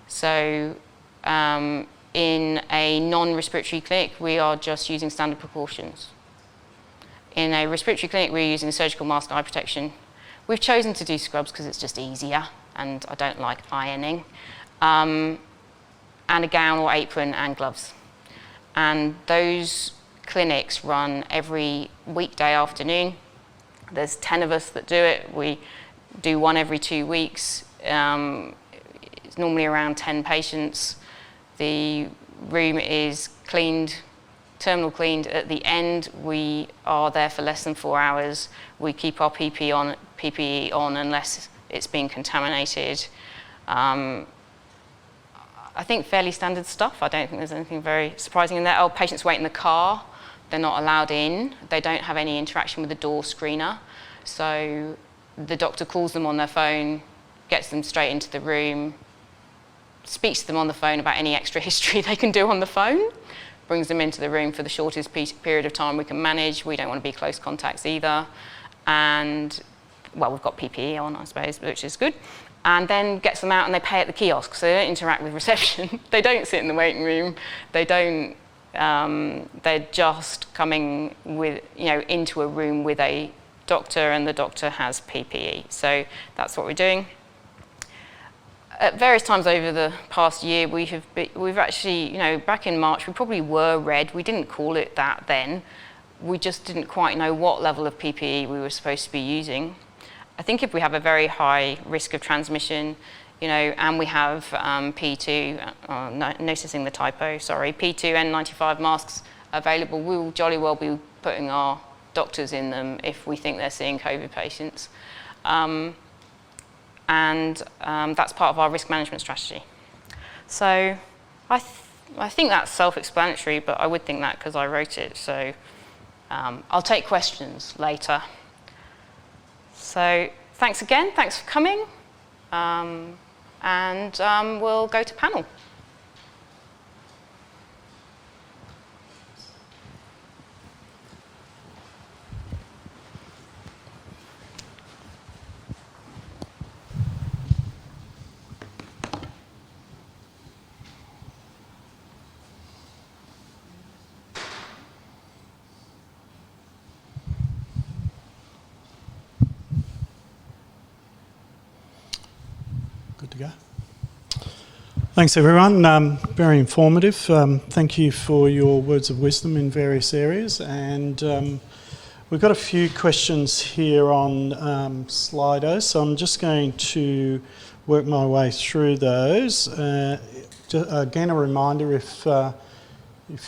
So in a non-respiratory clinic, we are just using standard precautions. In a respiratory clinic, we're using a surgical mask and eye protection. We've chosen to do scrubs because it's just easier, and I don't like ironing. And a gown or apron and gloves. And those clinics run every weekday afternoon. There's 10 of us that do it. We do one every 2 weeks. It's normally around 10 patients. The room is cleaned, terminal cleaned. At the end, we are there for less than 4 hours. We keep our PPE on unless it's been contaminated. I think fairly standard stuff. I don't think there's anything very surprising in there. Oh, patients wait in the car. They're not allowed in. They don't have any interaction with the door screener. So the doctor calls them on their phone, gets them straight into the room, speaks to them on the phone about any extra history they can do on the phone, brings them into the room for the shortest period of time we can manage. We don't want to be close contacts either. And, well, we've got PPE on, I suppose, which is good. And then gets them out and they pay at the kiosk, so they don't interact with reception. They don't sit in the waiting room. They don't, they're just coming with, into a room with a doctor, and the doctor has PPE. So that's what we're doing. At various times over the past year, we've actually, back in March, we probably were red. We didn't call it that then. We just didn't quite know what level of PPE we were supposed to be using. I think if we have a very high risk of transmission, and we have P2, noticing the typo, sorry, P2 N95 masks available, we will jolly well be putting our doctors in them if we think they're seeing COVID patients. And that's part of our risk management strategy. So I think that's self-explanatory, but I would think that because I wrote it. So I'll take questions later. So thanks again, thanks for coming. And we'll go to panel. Good to go. Thanks, everyone. Very informative. Thank you for your words of wisdom in various areas. And we've got a few questions here on Slido, so I'm just going to work my way through those. Again, a reminder, if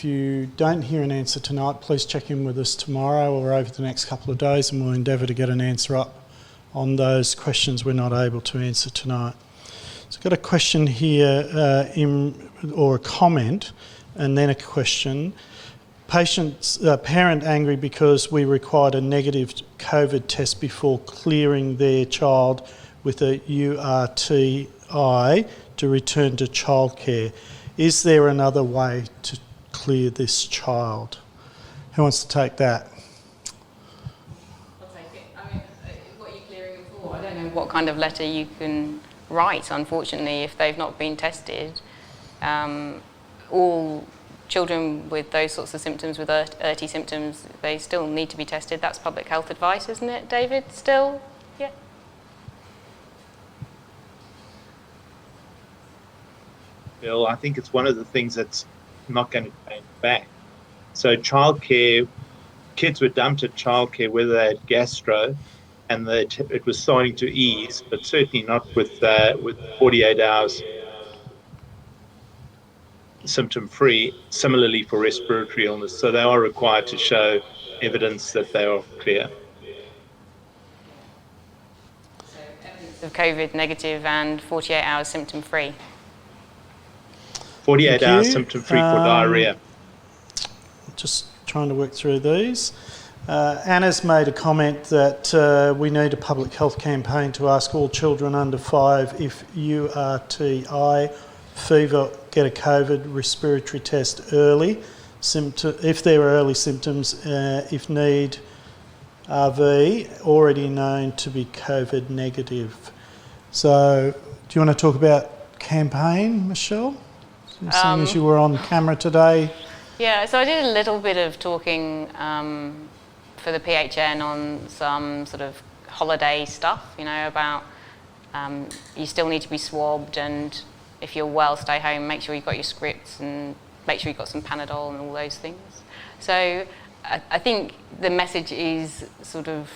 you don't hear an answer tonight, please check in with us tomorrow or over the next couple of days, and we'll endeavour to get an answer up on those questions we're not able to answer tonight. So I've got a question here, or a comment, and then a question. Parent angry because we required a negative COVID test before clearing their child with a URTI to return to childcare. Is there another way to clear this child? Who wants to take that? I'll take it. I mean, what are you clearing them for? I don't know what kind of letter you can write, unfortunately, if they've not been tested. All children with those sorts of symptoms, with ERT symptoms, they still need to be tested. That's public health advice, isn't it, David? Still? Yeah. Bill, I think it's one of the things that's not going to change back. So childcare, kids were dumped at childcare whether they had gastro, and it was starting to ease, but certainly not with 48 hours symptom-free. Similarly for respiratory illness, so they are required to show evidence that they are clear. So evidence of COVID negative and 48 hours symptom-free. 48 hours symptom-free for diarrhea. Just trying to work through these. Anna's made a comment that we need a public health campaign to ask all children under 5 if URTI, fever, get a COVID respiratory test early, if there are early symptoms, if need, RV, already known to be COVID negative. So do you want to talk about campaign, Michelle? Seeing as you were on camera today. Yeah, so I did a little bit of talking for the PHN on some sort of holiday stuff, about you still need to be swabbed, and if you're well, stay home, make sure you've got your scripts and make sure you've got some Panadol and all those things. So I think the message is sort of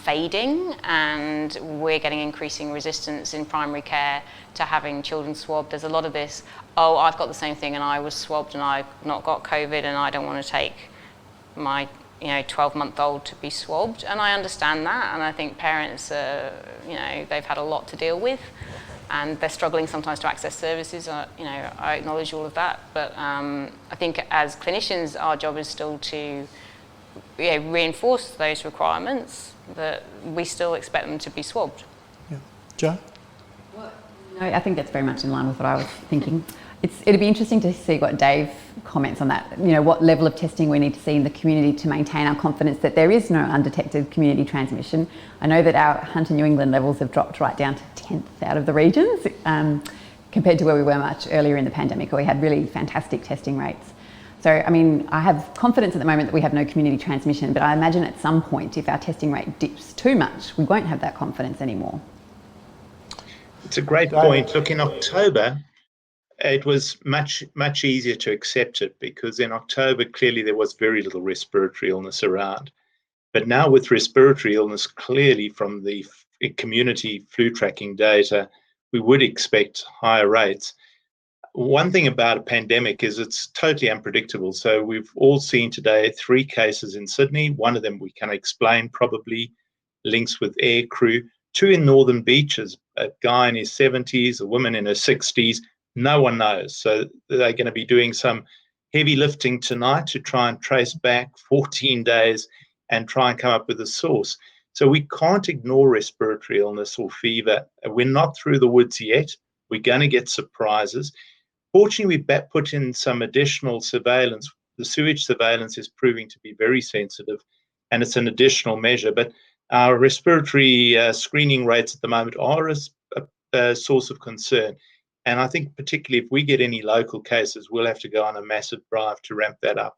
fading, and we're getting increasing resistance in primary care to having children swabbed. There's a lot of this, oh, I've got the same thing and I was swabbed and I've not got COVID and I don't want to take my 12-month-old to be swabbed. And I understand that, and I think parents, they've had a lot to deal with and they're struggling sometimes to access services. I acknowledge all of that, but I think as clinicians, our job is still to reinforce those requirements, that we still expect them to be swabbed. Yeah. Jo? Well, no, I think that's very much in line with what I was thinking. It'd be interesting to see what Dave comments on that. You know, what level of testing we need to see in the community to maintain our confidence that there is no undetected community transmission. I know that our Hunter New England levels have dropped right down to 10th out of the regions compared to where we were much earlier in the pandemic, where we had really fantastic testing rates. So, I mean, I have confidence at the moment that we have no community transmission, but I imagine at some point, if our testing rate dips too much, we won't have that confidence anymore. It's a great point. Look, in October, it was much easier to accept it because in October, clearly there was very little respiratory illness around. But now with respiratory illness, clearly from the community flu tracking data, we would expect higher rates. One thing about a pandemic is it's totally unpredictable. So we've all seen today 3 cases in Sydney. One of them we can explain, probably links with air crew. 2 in Northern Beaches, a guy in his 70s, a woman in her 60s. No one knows. So they're going to be doing some heavy lifting tonight to try and trace back 14 days and try and come up with a source. So we can't ignore respiratory illness or fever. We're not through the woods yet. We're going to get surprises. Fortunately, we've put in some additional surveillance. The sewage surveillance is proving to be very sensitive, and it's an additional measure. But our respiratory screening rates at the moment are a source of concern. And I think particularly if we get any local cases, we'll have to go on a massive drive to ramp that up.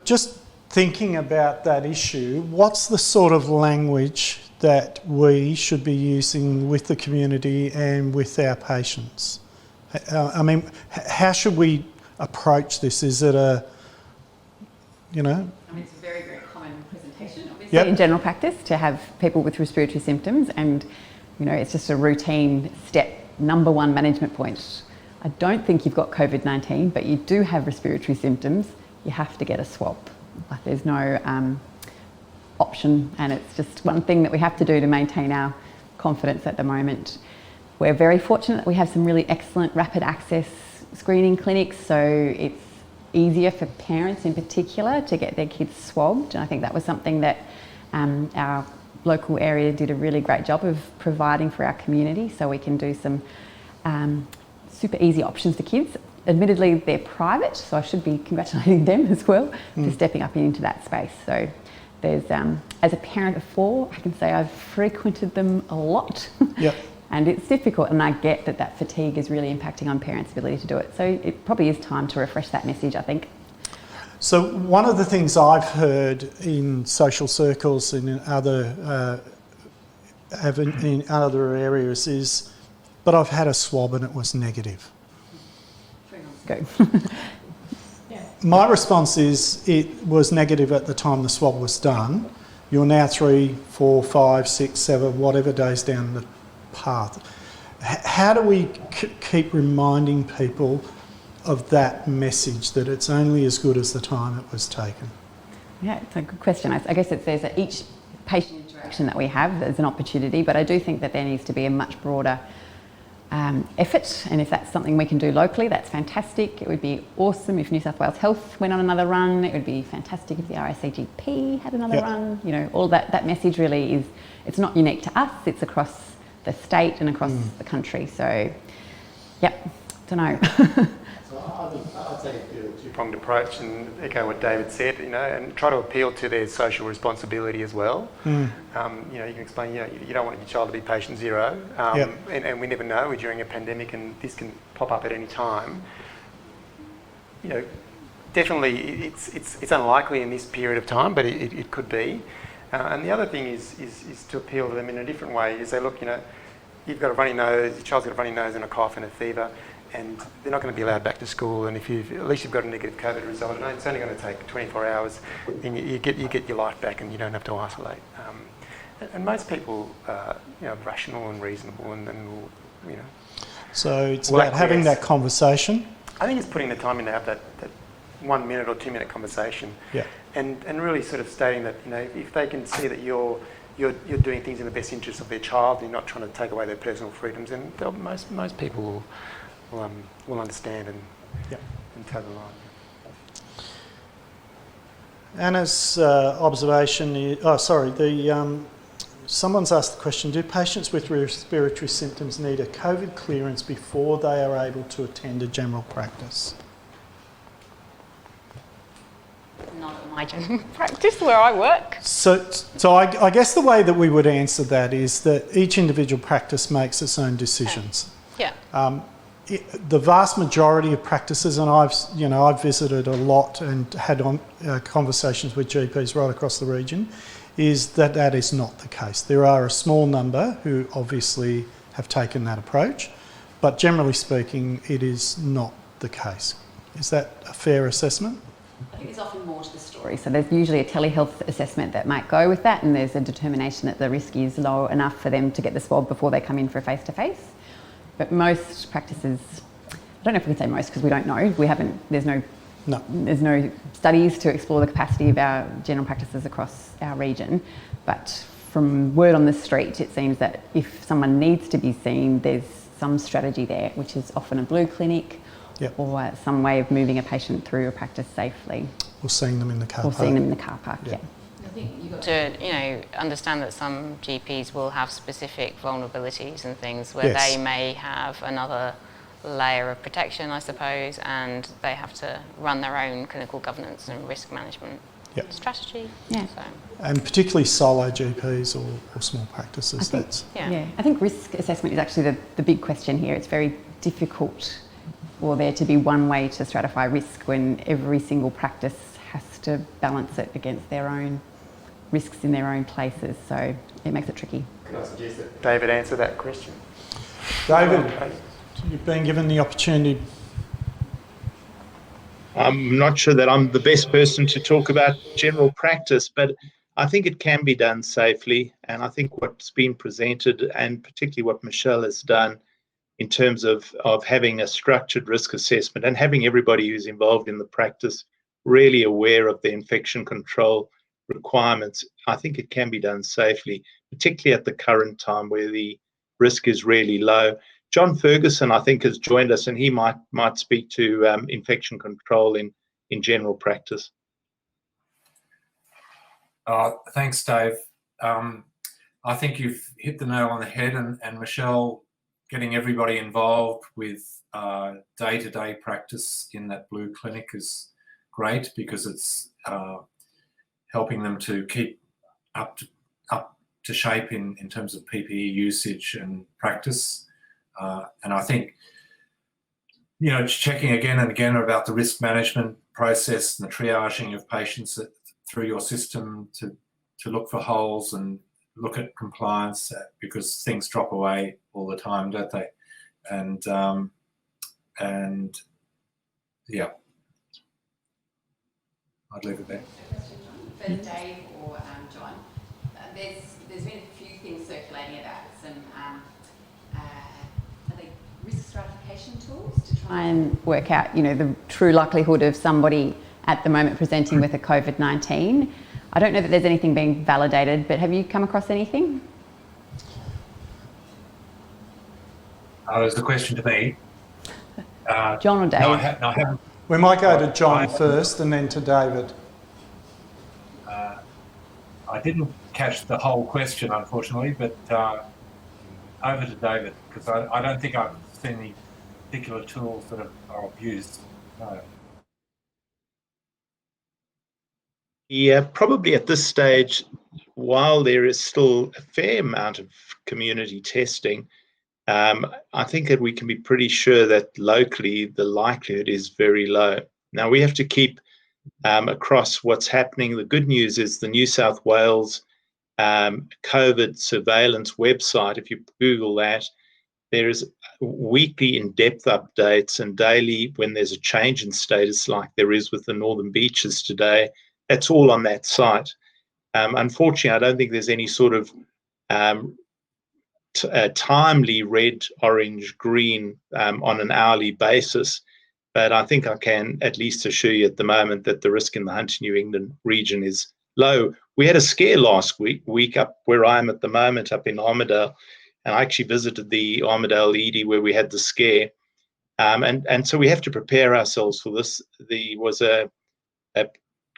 Just thinking about that issue, what's the sort of language that we should be using with the community and with our patients? I mean, how should we approach this? Is it a, you know? I mean, it's a very, very common presentation, obviously, in general practice to have people with respiratory symptoms, and you know, it's just a routine step, number 1 management point. I don't think you've got COVID-19, but you do have respiratory symptoms. You have to get a swab. Like, there's no option, and it's just one thing that we have to do to maintain our confidence at the moment. We're very fortunate that we have some really excellent rapid access screening clinics, so it's easier for parents in particular to get their kids swabbed, and I think that was something that our local area did a really great job of providing for our community, so we can do some super easy options for kids. Admittedly, they're private, so I should be congratulating them as well for stepping up into that space. So there's, as a parent of 4, I can say I've frequented them a lot. Yep. And it's difficult, and I get that fatigue is really impacting on parents' ability to do it. So it probably is time to refresh that message, I think. So one of the things I've heard in social circles and in other areas is, but I've had a swab and it was negative. 3 months ago. Yeah. My response is it was negative at the time the swab was done. You're now 3, 4, 5, 6, 7, whatever days down the path. How do we keep reminding people of that message, that it's only as good as the time it was taken? Yeah, it's a good question. I guess there's each patient interaction that we have, there's an opportunity, but I do think that there needs to be a much broader effort, and if that's something we can do locally, that's fantastic. It would be awesome if New South Wales Health went on another run. It would be fantastic if the RSVGP had another run. You know, all that message really is, it's not unique to us, it's across the state and across the country. So, yep, don't know. I'd say a two-pronged approach, and echo what David said, you know, and try to appeal to their social responsibility as well. You know, you can explain, you know, you don't want your child to be patient 0, and we never know, we're during a pandemic and this can pop up at any time. You know, definitely it's unlikely in this period of time, but it could be. And the other thing is to appeal to them in a different way. You say, look, you know, you've got a runny nose, your child's got a runny nose and a cough and a fever, and they're not going to be allowed back to school. And if at least you've got a negative COVID result, and it's only going to take 24 hours, and you get your life back, and you don't have to isolate. And most people are, you know, rational and reasonable, and will, you know. So it's about having that conversation. I think it's putting the time in to have that 1 minute or 2 minute conversation. Yeah. And really sort of stating that, you know, if they can see that you're doing things in the best interest of their child, and you're not trying to take away their personal freedoms, and most people will understand and toe the line. Anna's observation is, someone's asked the question, do patients with respiratory symptoms need a COVID clearance before they are able to attend a general practice? Not at my general practice where I work. So I guess the way that we would answer that is that each individual practice makes its own decisions. Yeah. The vast majority of practices, and I've visited a lot and had conversations with GPs right across the region, is that is not the case. There are a small number who obviously have taken that approach, but generally speaking, it is not the case. Is that a fair assessment? I think there's often more to the story. So there's usually a telehealth assessment that might go with that, and there's a determination that the risk is low enough for them to get the swab before they come in for a face-to-face. But most practices, I don't know if we can say most because we don't know. There's no studies to explore the capacity of our general practices across our region. But from word on the street, it seems that if someone needs to be seen, there's some strategy there, which is often a blue clinic, yep, or some way of moving a patient through a practice safely. Or seeing them in the car park. Or seeing them in the car park, yeah. I think you've got to, understand that some GPs will have specific vulnerabilities and things where Yes. they may have another layer of protection, I suppose, and they have to run their own clinical governance and risk management Yep. strategy. Yeah. So, And particularly solo GPs or small practices. I think risk assessment is actually the big question here. It's very difficult for there to be one way to stratify risk when every single practice has to balance it against their own risks in their own places. So it makes it tricky. Can I suggest that David answer that question? David, you've been given the opportunity. I'm not sure that I'm the best person to talk about general practice, but I think it can be done safely. And I think what's been presented, and particularly what Michelle has done in terms of having a structured risk assessment and having everybody who's involved in the practice really aware of the infection control requirements, I think it can be done safely, particularly at the current time where the risk is really low. John Ferguson, I think, has joined us, and he might speak to infection control in general practice. Thanks, Dave. I think you've hit the nail on the head, and Michelle, getting everybody involved with day-to-day practice in that blue clinic is great, because it's helping them to keep up to shape in terms of PPE usage and practice. And I think, checking again and again about the risk management process and the triaging of patients through your system to look for holes and look at compliance, because things drop away all the time, don't they? And yeah, I'd leave it there. For Dave or John, there's been a few things circulating about some are they risk stratification tools to try and work out, the true likelihood of somebody at the moment presenting with a COVID-19. I don't know that there's anything being validated, but have you come across anything? There's the question to me. John or Dave? No, I haven't. We might go to John first and then to David. I didn't catch the whole question, unfortunately, but over to David, because I don't think I've seen any particular tools that are abused. No. Yeah, probably at this stage, while there is still a fair amount of community testing, I think that we can be pretty sure that locally the likelihood is very low. Now, we have to keep across what's happening. The good news is the New South Wales COVID surveillance website, if you Google that, there is weekly in-depth updates, and daily when there's a change in status like there is with the Northern Beaches today, that's all on that site. Unfortunately, I don't think there's any sort of timely red, orange, green on an hourly basis. But I think I can at least assure you at the moment that the risk in the Hunter New England region is low. We had a scare last week up where I am at the moment, up in Armidale, and I actually visited the Armidale ED where we had the scare. And so we have to prepare ourselves for this. There was a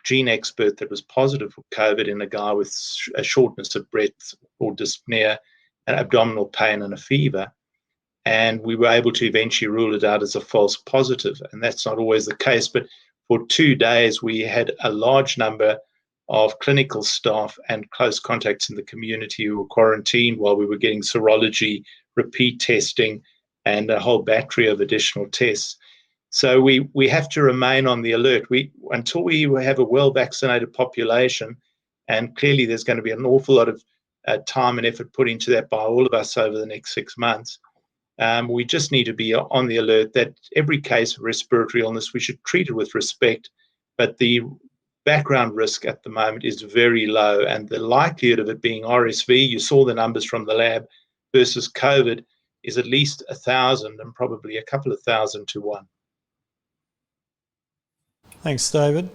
gene expert that was positive for COVID in a guy with a shortness of breath or dyspnea, and abdominal pain and a fever. And we were able to eventually rule it out as a false positive. And that's not always the case. But for 2 days, we had a large number of clinical staff and close contacts in the community who were quarantined while we were getting serology, repeat testing, and a whole battery of additional tests. So we have to remain on the alert. Until we have a well-vaccinated population, and clearly there's going to be an awful lot of time and effort put into that by all of us over the next 6 months, we just need to be on the alert that every case of respiratory illness, we should treat it with respect, but the background risk at the moment is very low, and the likelihood of it being RSV, you saw the numbers from the lab, versus COVID is at least 1,000 and probably a couple of thousand to 1. Thanks, David.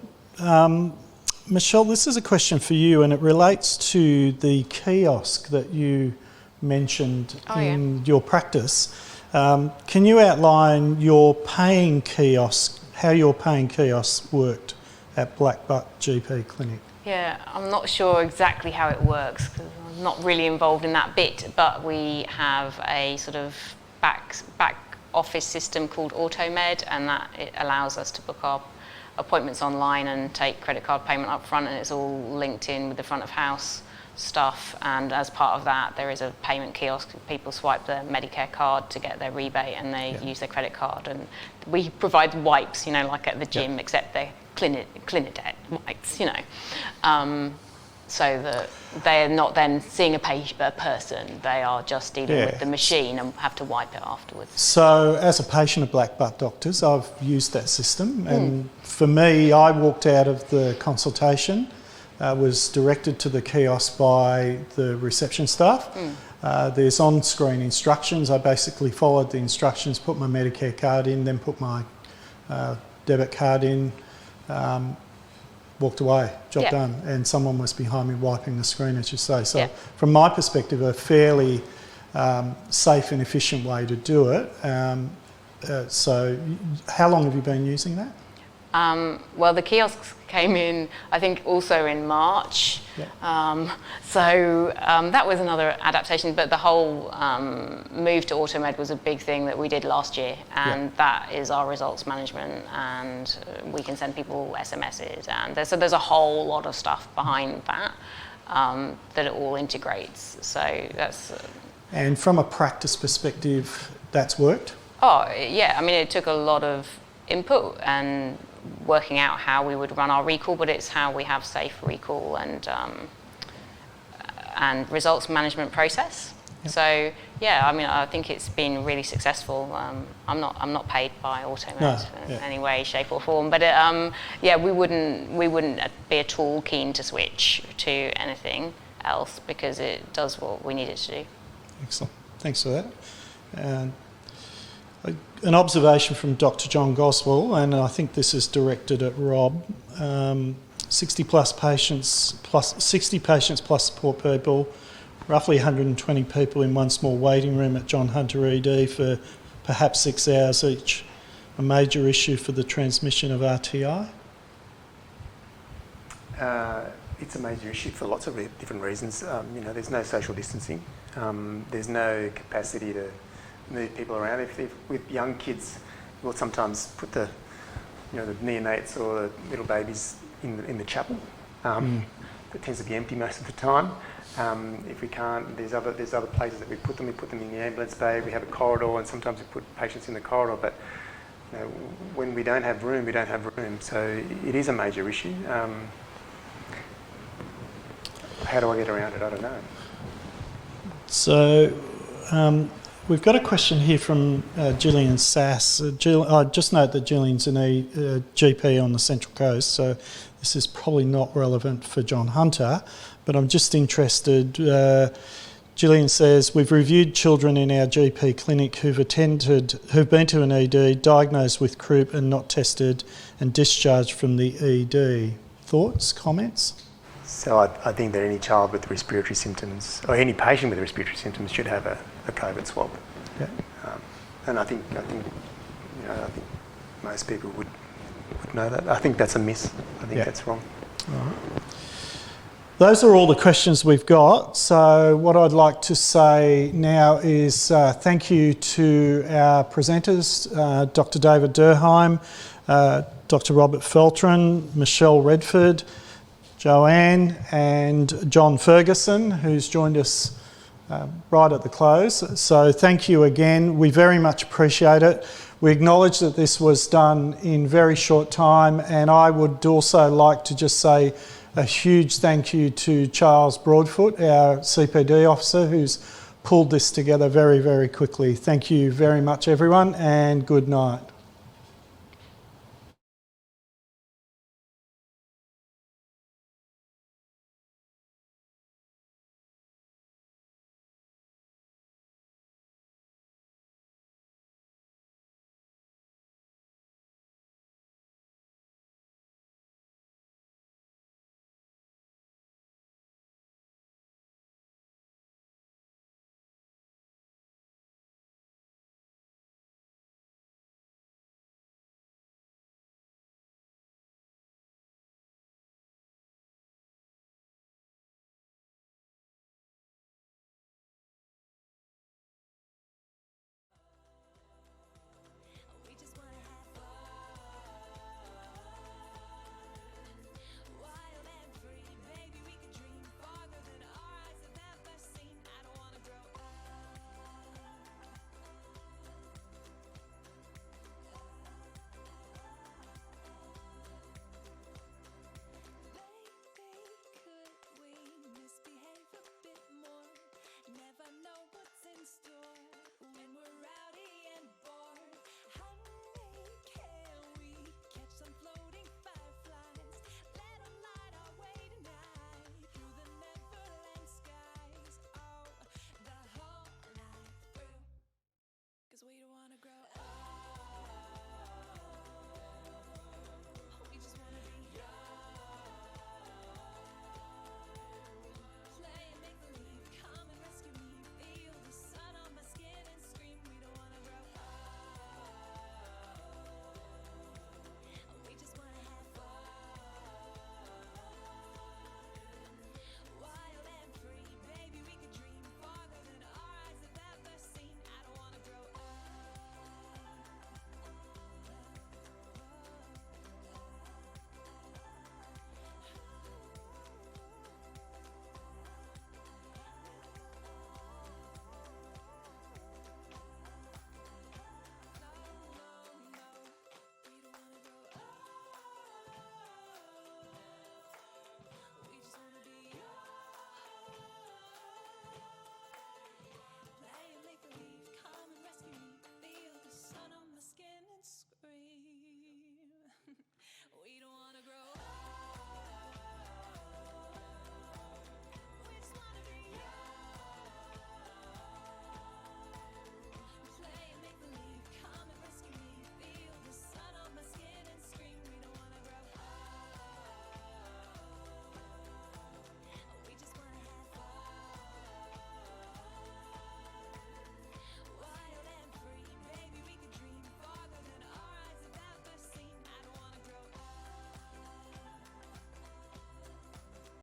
Michelle, this is a question for you, and it relates to the kiosk that you mentioned in your practice. Can you outline your paying kiosk, how your paying kiosk worked at Blackbutt GP Clinic? Yeah, I'm not sure exactly how it works because I'm not really involved in that bit, but we have a sort of back office system called AutoMed, and that it allows us to book our appointments online and take credit card payment up front, and it's all linked in with the front of house stuff. And as part of that, there is a payment kiosk. People swipe their Medicare card to get their rebate, and they use their credit card. And we provide wipes, you know, like at the gym, except they're Clinidet wipes, you know, so that they're not then seeing a person. They are just dealing with the machine and have to wipe it afterwards. So as a patient of Blackbutt Doctors, I've used that system, and for me, I walked out of the consultation, was directed to the kiosk by the reception staff. There's on-screen instructions. I basically followed the instructions, put my Medicare card in, then put my debit card in, walked away, job done, and someone was behind me wiping the screen, as you say. So from my perspective, a fairly safe and efficient way to do it. So how long have you been using that? Well, the kiosks came in, I think, also in March. So that was another adaptation, but the whole move to AutoMed was a big thing that we did last year, and that is our results management, and we can send people SMSs, and there's a whole lot of stuff behind that that it all integrates. So that's... And from a practice perspective, that's worked? Oh, yeah. I mean, it took a lot of input and working out how we would run our recall, but it's how we have safe recall and results management process. So yeah, I mean, I think it's been really successful. I'm not paid by AutoMed in any way, shape or form, but we wouldn't be at all keen to switch to anything else because it does what we need it to do. Excellent, thanks for that. An observation from Dr. John Goswell, and I think this is directed at Rob. 60 patients plus support people, roughly 120 people in one small waiting room at John Hunter ED for perhaps 6 hours each. A major issue for the transmission of RTI? It's a major issue for lots of different reasons. There's no social distancing. There's no capacity to move people around. If with young kids, we'll sometimes put the neonates or the little babies in the chapel. It tends to be empty most of the time. If we can't, there's other places that we put them. We put them in the ambulance bay. We have a corridor, and sometimes we put patients in the corridor. But when we don't have room, we don't have room. So it is a major issue. How do I get around it? I don't know. So. We've got a question here from Gillian Sass. I just note that Gillian's an GP on the Central Coast, so this is probably not relevant for John Hunter, but I'm just interested. Gillian says, we've reviewed children in our GP clinic who've been to an ED, diagnosed with croup and not tested, and discharged from the ED. Thoughts, comments? So I think that any child with respiratory symptoms, or any patient with respiratory symptoms, should have a COVID swab. And I think most people would know that. I think that's a miss. I think that's wrong. Those are all the questions we've got. So what I'd like to say now is thank you to our presenters, Dr. David Durheim, Dr. Robert Feltrin, Michelle Redford, Joanne and John Ferguson, who's joined us right at the close. So thank you again. We very much appreciate it. We acknowledge that this was done in very short time, and I would also like to just say a huge thank you to Charles Broadfoot, our CPD officer, who's pulled this together very, very quickly. Thank you very much, everyone, and good night.